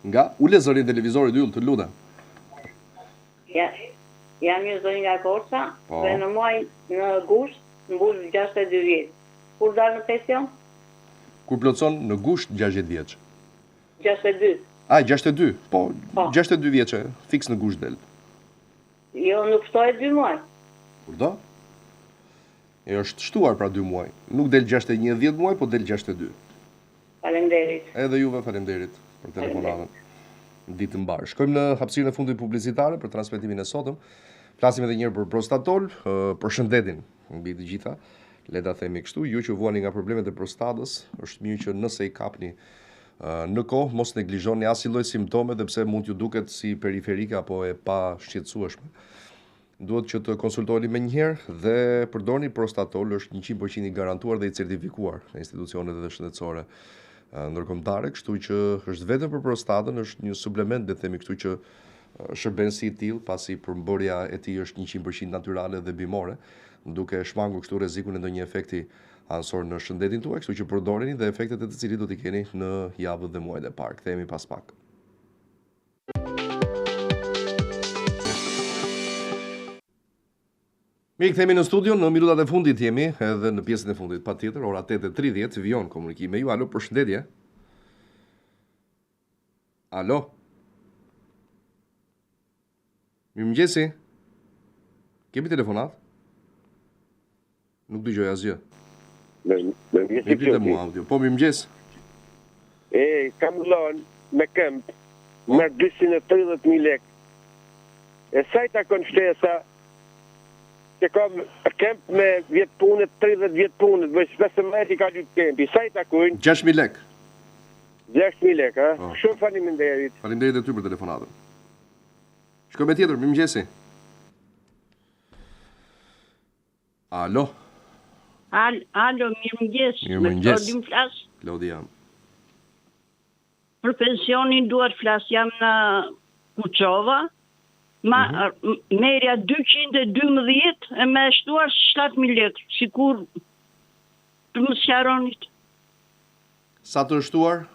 Nga? Ule zërin televizorit yll, të lutem. Jam një zonjë nga Korça, Po. dhe në muaj në gusht mbul 62 vjet. Kur dal në pension? Kur plotson në gusht 60 vjeç. 62. 62. Po, 62 vjeçe, fiks në gusht del. Jo, nuk shtohet 2 muaj. Kurdo? E është shtuar pra 2 muaj. Nuk del 61 10 muaj, po del 62. Faleminderit. Edhe juve faleminderit për telefonatën. Ditë mbar. Shkojmë në hapësirën e fundit publicitare për transmetimin e sotëm. Flasim edhe një herë për prostatol, përshëndetin mbi të gjitha. Le ta themi kështu, ju që vuani nga problemet e prostatës, është mirë që nëse i kapni në kohë, mos neglizhoni asnjë lloj simptome, dhe pse mund t'ju duket si periferike apo e pa shqetësueshme. Duhet që të konsultoheni menjëherë dhe përdorni prostatol, është 100% i garantuar dhe i certifikuar në institucionet dhe shëndetësore ndërkombëtare, kështu që është vetëm për prostatën, është një suplement, le të themi kështu, që shërben si i tillë, pasi përmbërja e tij është 100% natyrale dhe bimore, duke shmangur kështu rrezikun e ndonjë efekti ansor në shëndetin tuaj, kështu që përdoreni dhe efektet e të cilit do t'i keni në javët dhe muajt e parë. Kthehemi pas pak. Mirë, kthehemi në studio, në minutat e fundit jemi, edhe në pjesën e fundit patjetër, ora 8:30 vijon komunikim me ju. Alo, përshëndetje. Alo. Mirëmëngjesi. Kemi telefonat? Nuk dëgjoj asgjë. Po, mirëmëngjes. Kam lënë me këmp me 230.000 lekë. E sa i takon shtesa që kam këmp me vjetë punët, 30 vjetë punët, vë 15 i ka lytë këmpi. Sa i takojnë? 6.000 lekë. 6.000 lekë, ha? Shumë faleminderit. Faleminderit e ty për telefonatën. Shkoj me tjetër, mirëmëngjesi. Alo. Alo, mirëmëngjes. Mirëmëngjes. Me Klodin flas. Klodi jam. për pensionin duhet flas, jam në Kuqova, merja 212 e me shtuar 7.000 lekë, sikur të më sqaronit. Sa të shtuar?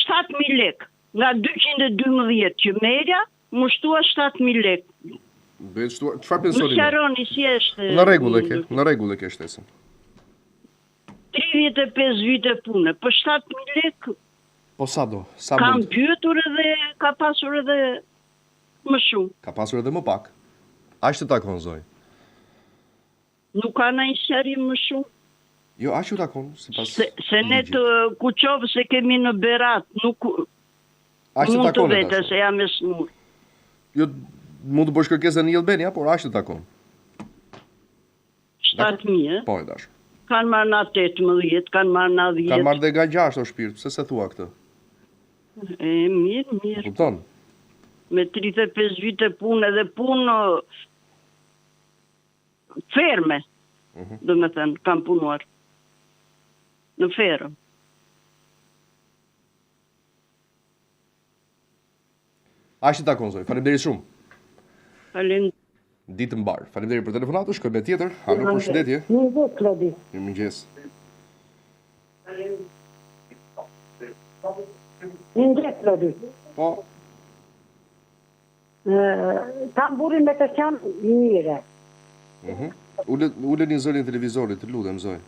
7.000 lekë, nga 212 që merja, më shtua 7.000 lekë. Bëhet shtuar, çfarë pensioni? Më sqaroni si është. Në rregull e ke shtesën. 35 vite pune, për 7.000 lekë. Po sa do? Sa kam mund? pyetur edhe ka pasur edhe më shumë. Ka pasur edhe më pak. Aq të takon zoj. Nuk ka ndonjë sqarim më shumë. Jo, aq u takon, sipas. Se ne të Kuqovë se kemi në Berat, nuk mund të vete se jam e smur. Jo, mund të bësh kërkesën në Albania, por aq të takon. 7.000, Po, e dash. Kanë marrë në 18, kanë marrë në 10. Kanë marrë dhe nga 6 o shpirt, pse se thua këtë? Mirë. Kupton? Me 35 vite punë edhe punë ferme, do me thënë, kam punuar. Në fermë. Aq të takon zoj, faleminderit shumë. Faleminderit. Ditë mbar. Faleminderit për telefonatën, shkojmë me tjetër. Alo, përshëndetje. Mirëmëngjes, Klodi. Mirëmëngjes. Mirëmëngjes, Klodi. Po. Kam burrin me pension i mire. Uleni zërin televizorit, të lutem zoj.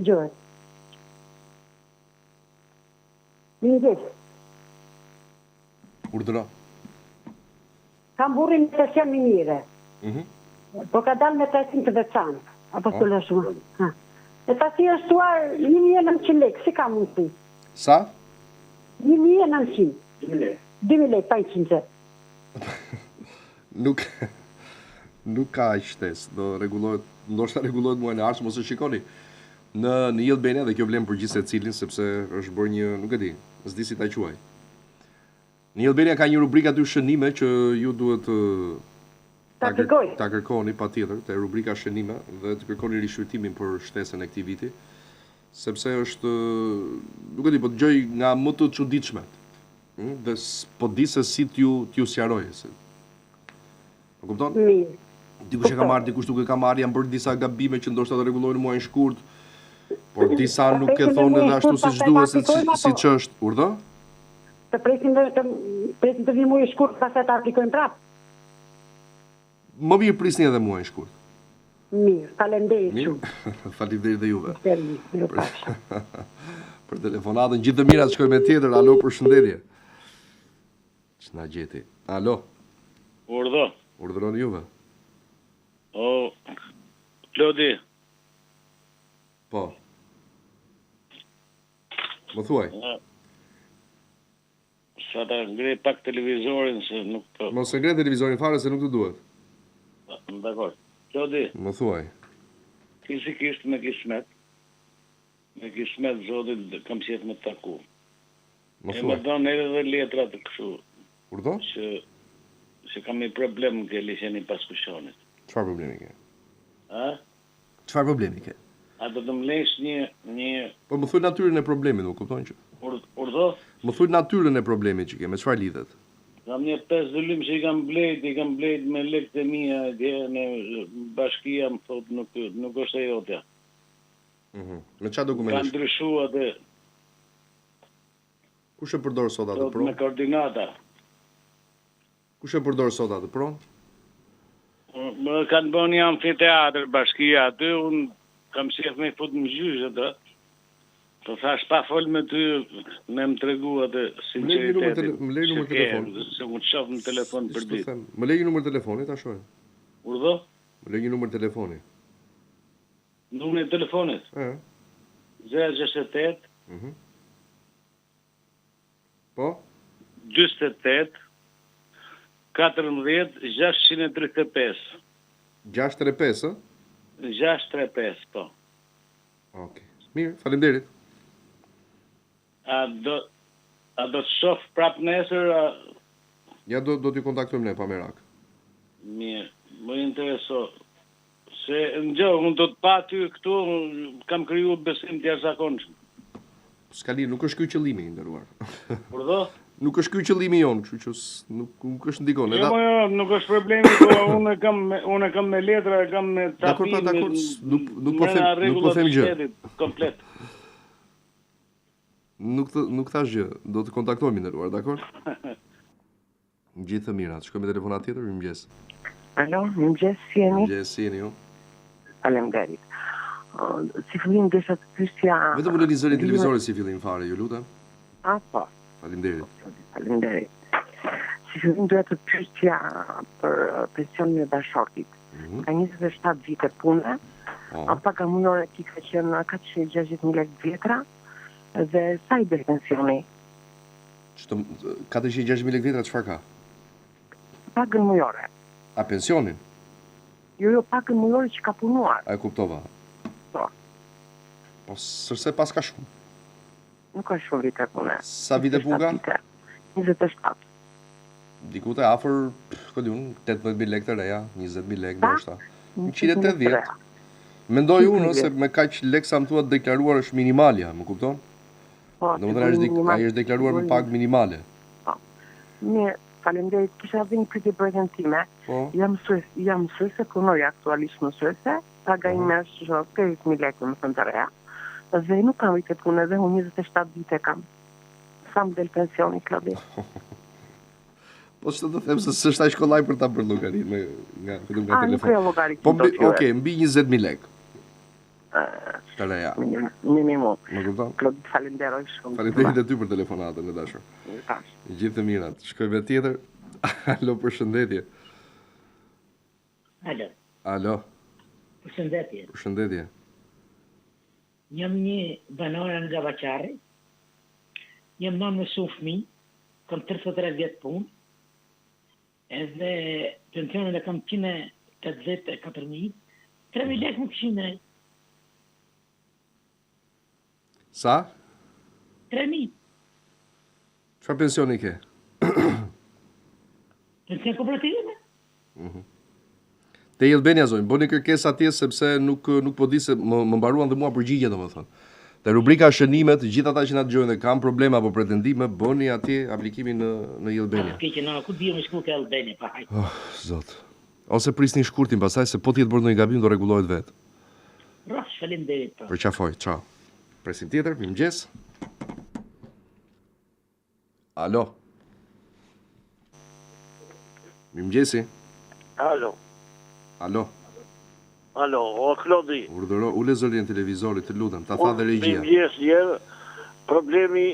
Gjoj. Mirëmëngjes. Urdhëro. Kam burrin me pension i mire. Po ka dalë me 300 të veçantë. Apo të lëshma. E ta si është tuar 1.900 lekë, si ka mundësi? Sa? 1.900. 2.000 lekë, 500. Nuk ka shtesë, do rregullohet, ndoshta rregullohet muajin e ardhshëm ose shikoni. Në Albania dhe kjo vlen për gjithë secilin sepse është bërë një, nuk e di, s'di si ta quaj. Në Albania ka një rubrikë aty shënime që ju duhet ta kërkoni patjetër te rubrika shënime dhe të kërkoni rishqyrtimin për shtesën e këtij viti, sepse është, nuk e di, po dëgjoj nga më të çuditshmet. Dhe po di se si t'ju sqaroj se. Po kupton? Dikush e ka marrë, dikush nuk e ka marrë, janë bërë disa gabime që ndoshta të rregullohen në muajin shkurt, por disa nuk e thonë edhe ashtu siç duhet, siç është. Urdhë? Të presim të vi muaj shkurt, pastaj ta aplikojmë prapë. Më mirë prisni edhe muajin shkurt. Mirë, faleminderit shumë. Faleminderit dhe juve. Mirupafshim. Për telefonatën, gjithë të mirat, shkojmë me tjetër. Alo, përshëndetje. Ç'na gjeti? Alo. Urdhë. Urdhëroni juve. O, Klodi. Po. Më thuaj. Sa ta ngrej pak televizorin se nuk po. Mos e ngrej televizorin fare se nuk të duhet. Dakor. Klodi. Më thuaj. Fizikisht me kismet. Me kismet zotit kam qenë me taku. Më thuaj. E më donë edhe letra të kështu. Urdhë? Që kam një problem ke liçeni pas kushonit. Çfarë problemi ke? A? Çfarë problemi ke? A do të më lesh një... Po më thuj natyrën e problemit, nuk kupton që. Urdhë? Më thuj natyrën e problemit që ke, me çfarë lidhet? Kam një 5 dëllim që i kam blejt me lekët e mia, dje në bashkia më thot nuk është e jotja. Me çfarë dokumenti? Kam ndryshuar atë. Kush e përdor sot atë pron? Me koordinata. Kush e përdor sot atë pron? Më kanë bën një amfiteatr bashkia aty, unë kam qef me fut në gjysh atë. Po thash pa fol me ty, me më tregu atë sinceritetin. Më lej numër telefoni. Se unë shoh në telefon për ditë. Më lej numër telefoni, ta shoh. Urdhë? Më lej numër telefoni. Numrin e telefonit? 068. Po? 48 14 635. 635, ë? 635, po. Okej. Mirë, faleminderit. A do të shoh prap nesër? Ja, do t'ju kontaktojmë ne pa merak. Mirë, më intereso Se unë do të pa ty këtu, kam kriju besim të jashtëzakonshëm. S'ka lidhje, nuk është ky qëllimi i nderuar. Por do? Nuk është ky qëllimi jon, kështu që nuk është ndikon. Jo, nuk është problemi, po unë kam me letra, kam me tapim. Dakor, nuk po them gjë. Komplet. Nuk thash gjë, do të kontaktohemi nderuar, dakor? Gjithë të mirat, shkojmë me telefonat tjetër, mirëmëngjes. Alo, mirëmëngjes, si jeni? Mirëmëngjes, si jeni ju? Faleminderit. Si fillim desha të pyesja. Vetëm uleni zërin televizorit si fillim fare, ju lutem. Po. Faleminderit. Si fillim doja të pyesja për pensionin e bashortit. Ka 27 vite pune, paga mujore ki ka qenë 460.000 lekë vjetra, dhe sa i del pensioni? 460.000 lekë vjetra çfarë ka? Pagën mujore. A pensionin? Jo, pagën mujore që ka punuar. A e kuptova. Po sërse pas ka shumë? Nuk ka shumë vite pune. Sa vite puga? 27. Dikute afër, këtë unë, 18.000 lekë të reja, 20.000 lekë, ndoshta. 180. Mendoj unë, se me kaq lekë sa më thua të deklaruar është minimalja, më kupton? Domethënë ai është deklaruar me pagë minimale. Mirë, faleminderit. Kisha dhënë pyetje për veten time. Jam mësuese, punoj aktualisht mësuese, paga ime është 30.000 lekë më thënë të reja. Dhe nuk kam vite punë, dhe unë 27 vite kam. Sa më del pensioni, Klodi? Po që të them se s'është ai shkollaj për ta bërë llogarinë nga telefon. Nuk e llogarit. Po okej, mbi 20.000 lekë. Të reja. Minimum. Më kupton? Klodi, falenderoj shumë. Faleminderit edhe ty për telefonatën e dashur. Gjithë të mirat. Shkojmë tjetër. Alo, përshëndetje. Alo. Përshëndetje. Përshëndetje. Jam një banore nga Vaçarri. Jam mamë me fëmijë. Kam 33 vjetë punë. Edhe pensionin e kam 184.000. 3.000 lekë më këshin e. Sa? 3.000. Çfarë pensioni ke? Pension kooperative? Te Albania zonjë, bëni kërkesë atje sepse nuk po di se më mbaruan dhe mua përgjigje domethënë. Te rubrika shënimet, të gjithë ata që na dëgjojnë dhe kanë probleme apo pretendime, bëni atje aplikimin në Albania. Keqë na ku di më shku ke Albania pa haj. Zot. Ose prisni shkurtin pastaj se po ti të bërë ndonjë gabim do rregullohet vet. Rrosh, faleminderit. Përqafoj, ciao. Presim tjetër, mirëmëngjes. Alo. Mirëmëngjesi. Alo. Alo, o Klodi. Urdhëro, ule zërin televizorit, të lutem, ta tha dhe regjia. Mirëmëngjes, problemi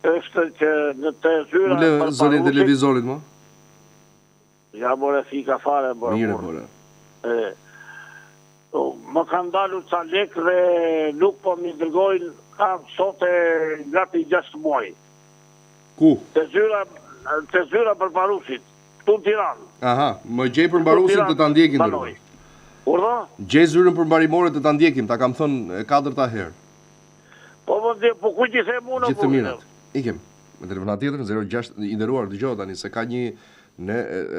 është që në të zyra... Ule zërin televizorit, mo? Ja, more, fika fare, more. Mire, more. Më kanë dalu ca lekë dhe nuk po mi dërgojnë, kam sote gati 6 muaj. Ku? Të zyra për Barusit, tu në Tiranë. Aha, më gjej për Barusin të ta ndjekin dërgoj. Urdo? Gjej zyrën për mbarimore të ta ndjekim, ta kam thënë 4 herë. Po ku që the mu në gjithë të mirat. Ikem, me telefonat tjetër, 06, i nderuar, dëgjoj tani, se ka një,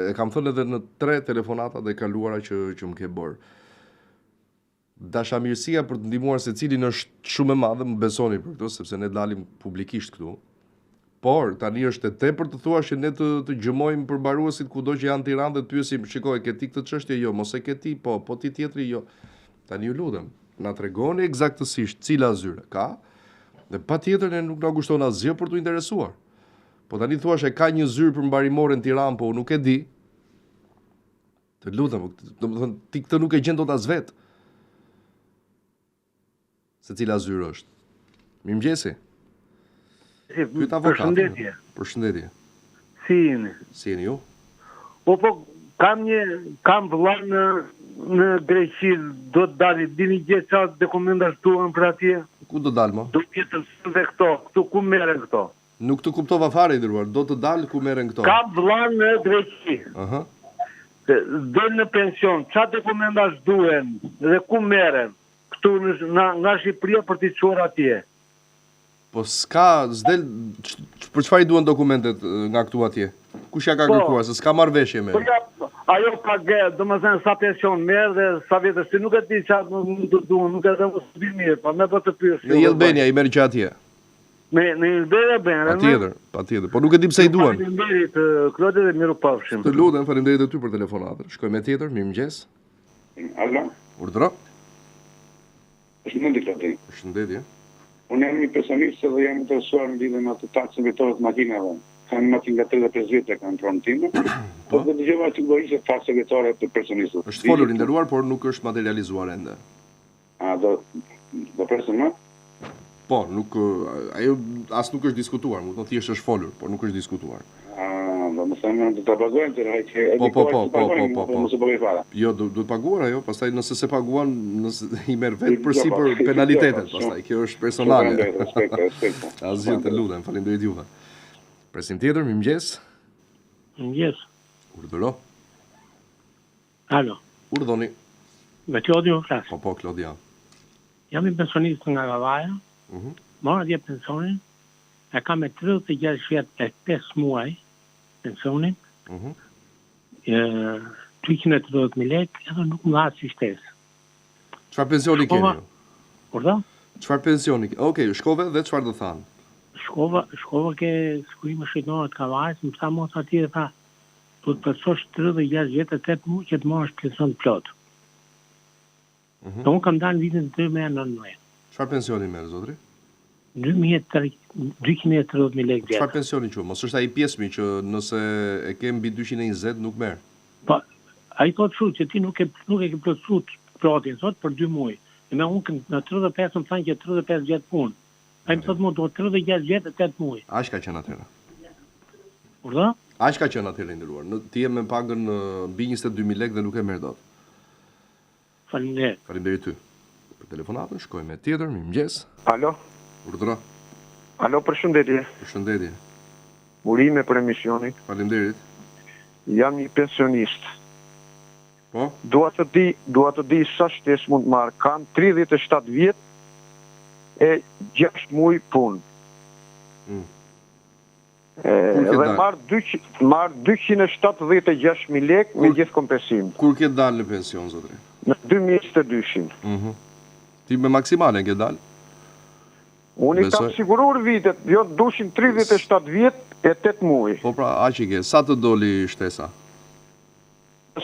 e kam thënë edhe në 3 telefonata dhe kaluara që më ke bërë. Dashamirësia për të ndihmuar secilin është shumë e madhe, më besoni për këto, sepse ne dalim publikisht këtu. Por tani është e tepër të thuash që ne të gjëmojmë përmbaruesit kudo që janë në Tiranë dhe të pyesim, shikoj, ke ti këtë çështje? Jo, mos e ke ti, po ti tjetri jo. Tani ju lutem, na tregoni eksaktësisht cila zyre ka, dhe patjetër ne nuk na kushton asgjë për t'u interesuar. Po tani thuash e ka një zyrë për mbarimore në Tiranë, po unë nuk e di. Të lutem, domethënë ti këtë nuk e gjen dot as vet. Se cila zyrë është. Mirëmëngjesi. Përshëndetje. Përshëndetje. Si jeni? Si jeni ju? Po, kam vëllar në Greqi, do të dali, dini gjë qatë dokumentash duan për atje? Ku do dalë, mo? Do tjetër dhe këtu ku meren këto? Nuk të kuptova fare i dëruar, do të dalë ku meren këto? Kam vëllar në Greqi. Dhe në pension, qatë dokumentash duen dhe ku meren? Këtu nga Shqipëria për t'i qorë atje. Po s'ka, për çfarë i duan dokumentet nga këtu atje? Kush ja ka kërkuar, se s'ka marrë veshje me. Ajo domethënë sa pension merr dhe sa vjetësh ti nuk e di çfarë mund të duan, nuk e di mos di mirë, po më po të pyes. Në Jelbenia i merr që atje. Në Jelbenia. Patjetër, po nuk e di pse i duan. Faleminderit Klodi dhe miru pafshim. Të lutem, faleminderit ty për telefonatën. Shkojmë me tjetër, mirëmëngjes. Alo. Urdhëro. Përshëndetje Klodi. Përshëndetje. Unë jam një personist dhe jam interesuar në lidhje me atë taksën vetore të makinave. Kam makinë nga 35 vjetë kanë pronë time. Po dhe dëgjova që do ishte taksë vetore të personistët. Është folur i nderuar, por nuk është materializuar ende. A do presën më? Po, nuk ajo as nuk është diskutuar, më thjesht është folur, por nuk është diskutuar. Do më thënë do ta paguajmë të rajtë. Po. Mos e bëj fare. Jo, duhet paguar ajo, pastaj nëse se paguan, nëse i merr vetë përsipër penalitetet, pastaj kjo është personale. Respekt. Asgjë, të lutem, faleminderit juve. Presim tjetër, mirëmëngjes. Mirëmëngjes. Urdhëro. Alo. Urdhoni. Me Klodi më flas. Po, Klodi jam. Jam një pensionist nga Kavaja. Mora dje pensionin. E kam me 36 vjet e 5 muaj pensionin. 330.000 lekë, edhe nuk më dha si shtesë. Çfarë pensioni keni? Urdhë? Çfarë pensioni? Okej, shkove dhe çfarë do thanë? Shkova ke shkurime shqiptare të Kavajës, më tha mos atje dhe tha, do të përsosh 36 vjetë e 8 muaj që të marrësh pension plot. Unë kam dalë vitin 2019. Çfarë pensioni merr zotri? 230.000 lekë vjetë. Çfarë pensioni quhet? Mos është ai pjesëmi që nëse e ke mbi 220 nuk merr. Po, ai thotë kështu që ti nuk e ke plotësuar plotin sot për 2 muaj. Me unë në 35 më thanë që 35 vjetë punë. Ai më thotë më do 36 vjetë e 8 muaj. Aq ka qenë atëherë. Urdhë? Aq ka qenë atëherë nderuar. Ti je me pagën mbi 22.000 lekë dhe nuk e merr dot. Faleminderit. Faleminderit ty. Për telefonatën shkojmë me tjetër, mirëmëngjes. Alo. Urdhëro. Alo, përshëndetje. Përshëndetje. Urime për emisionin. Faleminderit. Jam një pensionist. Po? Dua të di sa shtesë mund të marr. Kam 37 vjet e 6 muaj punë. Dhe marr 276.000 lekë me gjithë kompensim. Kur ke dalë në pension, zotri? Në 2022. Ti me maksimale ke dalë? Unë i kam siguruar vitet, jo 237 vjet e 8 muaj. Po pra, aq i ke. Sa të doli shtesa?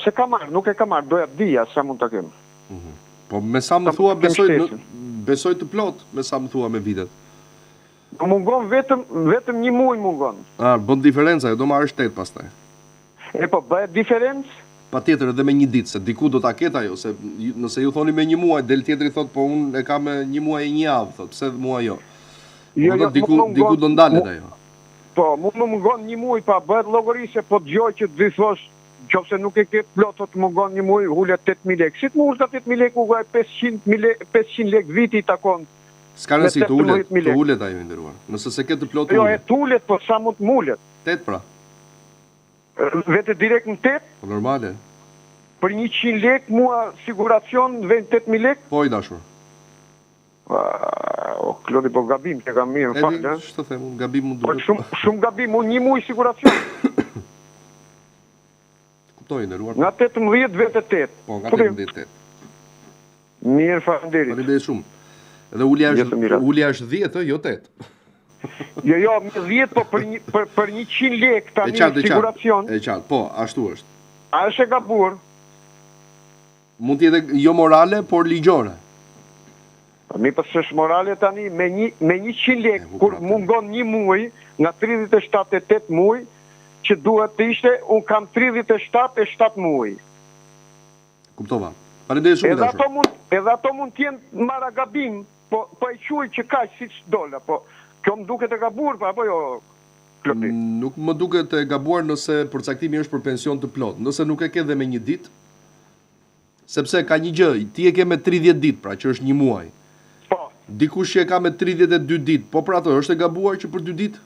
Se ka marrë, nuk e ka marrë, doja dhja sa mund të kemë. Po me sa më thua, besoj të plot, me sa më thua me vitet. Më mungon vetëm 1 muaj mungon. Bën diferenca, do marrë 8 pastaj. E po, bëhet diferencë? Pa tjetër edhe me 1 ditë, se diku do ta ketë ajo, se nëse ju thoni me 1 muaj, del tjetri thot, po unë e kam me 1 muaj e 1 javë, thot, pse mua jo. Diku do ndalet ajo. Po, mu më mungon 1 muaj, pa bëhet llogarisë, po dëgjoj që të thosh, qofse nuk e ke plot, të mungon 1 muaj, hulet 8.000 lekë. Si të më ushta 8.000 lekë, u gaj 500 lekë viti i takon. S'ka rëndësi, të ulet ajo nderuar. Nëse se ke të plot ulet. Jo, e të ulet, po sa mund të mullet. 8 pra. Vete direkt në 8? Po normale. Për 100 lekë mua siguracion vend 8.000 lekë? Po i dashur. O, Klodi, po gabim që kam mirë, në fakt, e? Shtë të them, gabim mund duhet. Po shumë gabim, unë 1 muaj siguracion. Kuptoj, nderuar. Nga 18 vete 8. Po, nga 18 8. Mirë, faleminderit. Faleminderit shumë. Edhe ulja është 10, jo 8. Jo, me 10, po për 100 lekë tani siguracion. E qartë, po, ashtu është. A është e gabur? Mund t'jetë jo morale, por ligjore. Mi pas është morale tani, me 100 lekë, kur mungon 1 muaj, nga 37 e 8 muaj, që duhet të ishte, unë kam 37 e 7 muaj. Kuptova. Faleminderit shumë dashur. Edhe ato mund t'jenë marra gabim, po e quaj që ka si që dola, po kjo më duket e gabuar, apo jo, Klodi? Nuk më duket e gabuar nëse përcaktimi është për pension të plot. Nëse nuk e ke dhe me 1 ditë, sepse ka një gjë, ti e ke me 30 ditë, pra që është 1 muaj. Po. Dikush që e ka me 32 ditë, po për ato është e gabuar që për 2 ditë?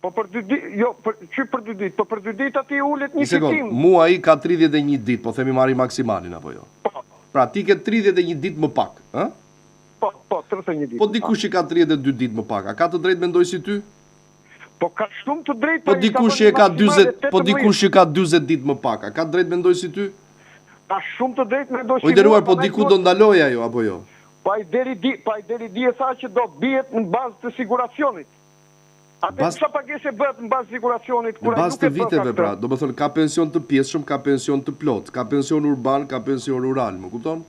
Po për 2 ditë, jo, që për 2 ditë, po për 2 ditë ati ullet një fitim. Muaj ka 31 ditë, po themi marri maksimalin, apo jo? Po. Pra ti ke 31 ditë më pak, ha? Po, 31 ditë. Po dikush që ka 32 ditë më pak, a ka të drejtë mendoj si ty? Po ka shumë të drejtë. Po dikush që ka 40 ditë më pak, a ka drejt mendoj si ty? Ka shumë të drejtë mendoj si ty. Po i nderuar, po diku do ndaloj ajo apo jo? Pa i deri di e tha që do bihet në bazë të siguracionit. Atë sa pagese bëhet në bazë të siguracionit? Në bazë të viteve pra, do më thënë ka pension të pjesshëm, ka pension të plot, ka pension urban, ka pension rural, më kupton?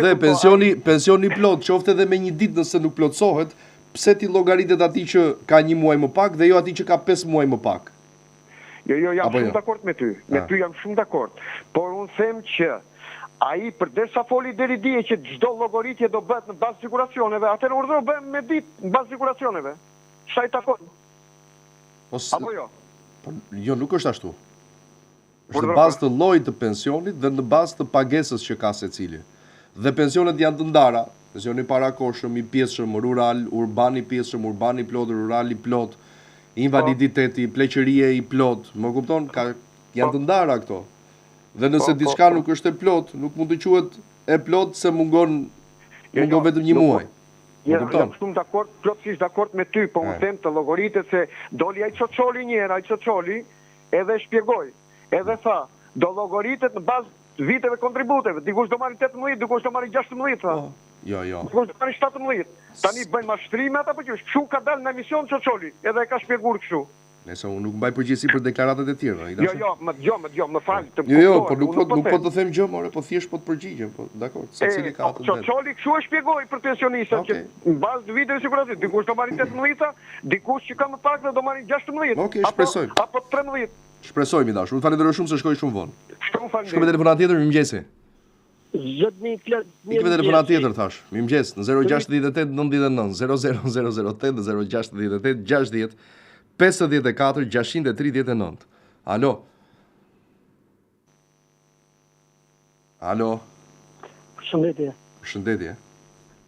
Dhe pensioni plot, qofte edhe me një ditë nëse nuk plotësohet, pse ti llogaritet atij që ka 1 muaj më pak dhe jo atij që ka 5 muaj më pak? Jo, jam shumë dakord me ty. Me ty jam shumë dakord. Por unë them që ai përderisa foli deri dje që çdo llogaritje do bëhet në bazë siguracioneve, atëherë urdhëro bëhem me ditë në bazë siguracioneve. Sa i takon? Apo jo? Jo, nuk është ashtu. Është në bazë të llojit të pensionit dhe në bazë të pagesës që ka secili. Dhe pensionet janë të ndara. Pensioni parakohshëm, i pjesshëm, rural, urban i pjesshëm, urban i plot, rural i plot, invaliditeti, pleqëria i plot, më kupton? Janë të ndara këto. Dhe nëse diçka nuk është e plot, nuk mund të quhet e plot se mungon vetëm 1 muaj. Jam shumë dakord, plotësisht dakord me ty, po unë them të llogaritet se doli ai Çoçoli një herë, ai Çoçoli edhe shpjegoi, edhe tha, do llogaritet në bazë viteve kontributeve, dikush do marrë 18, dikush do marrë 16, tha. Jo. Dikush do marrë 17. Tani bëjnë mashtrime ata apo kështu ka dalë në emision Çoçoli, edhe e ka shpjeguar kështu. Nëse unë nuk mbaj përgjegjësi për deklaratat e tjera. Jo, më fal. Jo, por nuk po të them gjë, more, po thjesht po të përgjigjem, po dakor, secili ka atë. Çoçoli kështu e shpjegoi për pensionistët që në bazë të viteve siguracionit, dikush do marrë 18, dikush që ka më pak do marrë 16. Okej, shpresoj. Apo 13. Shpresoj mi dash. Unë falenderoj shumë se shkoj shumë vonë. Shkoj me telefonat tjetër, mirëmëngjesi. Ikë me telefonat tjetër thash. Mirëmëngjes në 068 99 00008 dhe 068 60 54 639. Alo. Përshëndetje.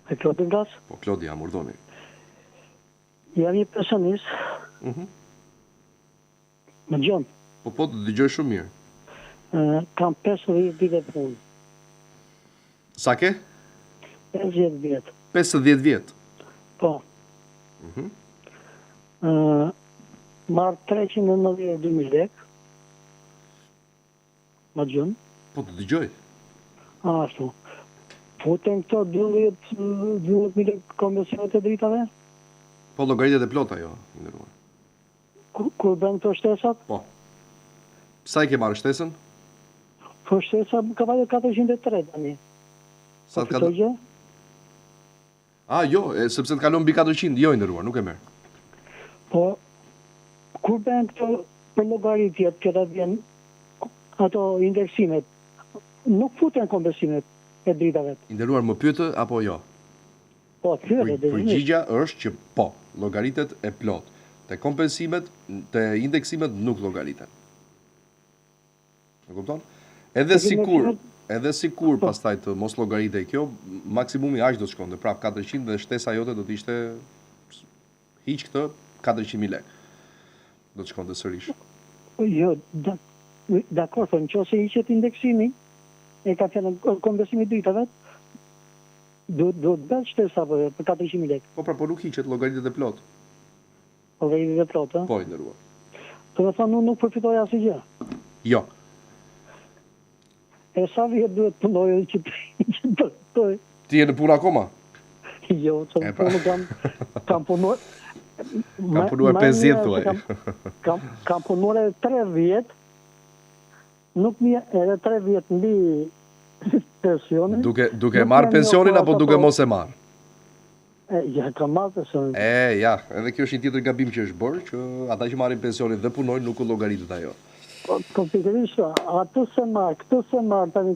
E Klodi Vras? Po, Klodi, jam urdhoni. Jam një pensionist. Më gjon. Po, të dëgjoj shumë mirë. Kam 50 vite punë. Sa ke? 50 vjet. 50 vjet? Po. Marë 392.000 lek. Ma gjënë. Po të dëgjoj. Ashtu. Futen këto 12.000 lek komisionet e dritave? Po llogaritet e plota jo. Kur bën këto shtesat? Po. Sa i ke marrë shtesën? Po shtesa ka vajë 403 tani. Sa të ka gjë? Jo, sepse të kalon mbi 400, jo i nderuar, nuk e merr. Po, kur bën këto për llogaritjet që ta vjen ato indeksimet, nuk futen kompensimet e dritave. I nderuar, më pyet apo jo? Po, përgjigja është që po, llogaritet e plot. Te kompensimet, te indeksimet nuk llogariten. E kupton? Edhe sikur pastaj të mos llogaritej kjo, maksimumi aq do të shkonte, prap 400 dhe shtesa jote do të ishte hiç këtë 400.000 lekë. Do të shkonte sërish. Jo, dakor, po nëse hiqet indeksimi, e ka thënë kompensimi i dritave, do të bëj shtesa për 400.000 lekë. Po pra, po nuk hiqet llogaritet e plot. Llogaritet e plot, Po, i nderuar. Do të thonë nuk përfitoj asgjë. Jo. E sa vjet duhet punoj që të... Ti je në punë akoma? Jo, që kam punuar... Kam punuar 50, thuaj. Kam punuar 3 vjet, nuk mi edhe 3 vjet mbi pensionin. Duke marrë pensionin apo duke mos e marrë? Ja, kam marrë pensionin. Ja, edhe kjo është një tjetër gabim që është bërë, që ata që marrin pensionin dhe punojnë nuk u llogaritet ajo. Po pikërisht, ato se marrë, këto se marrë, tani...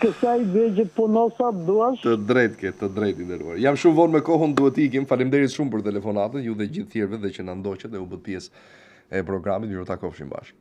Kësa i bëgjë punon sa duash? Të drejt i nderuar. Jam shumë vonë me kohën, duhet ikim. Faleminderit shumë për telefonatën, ju dhe gjithë tjerëve dhe që na ndoqët dhe u bët pjesë e programit, ju takofshim bashkë.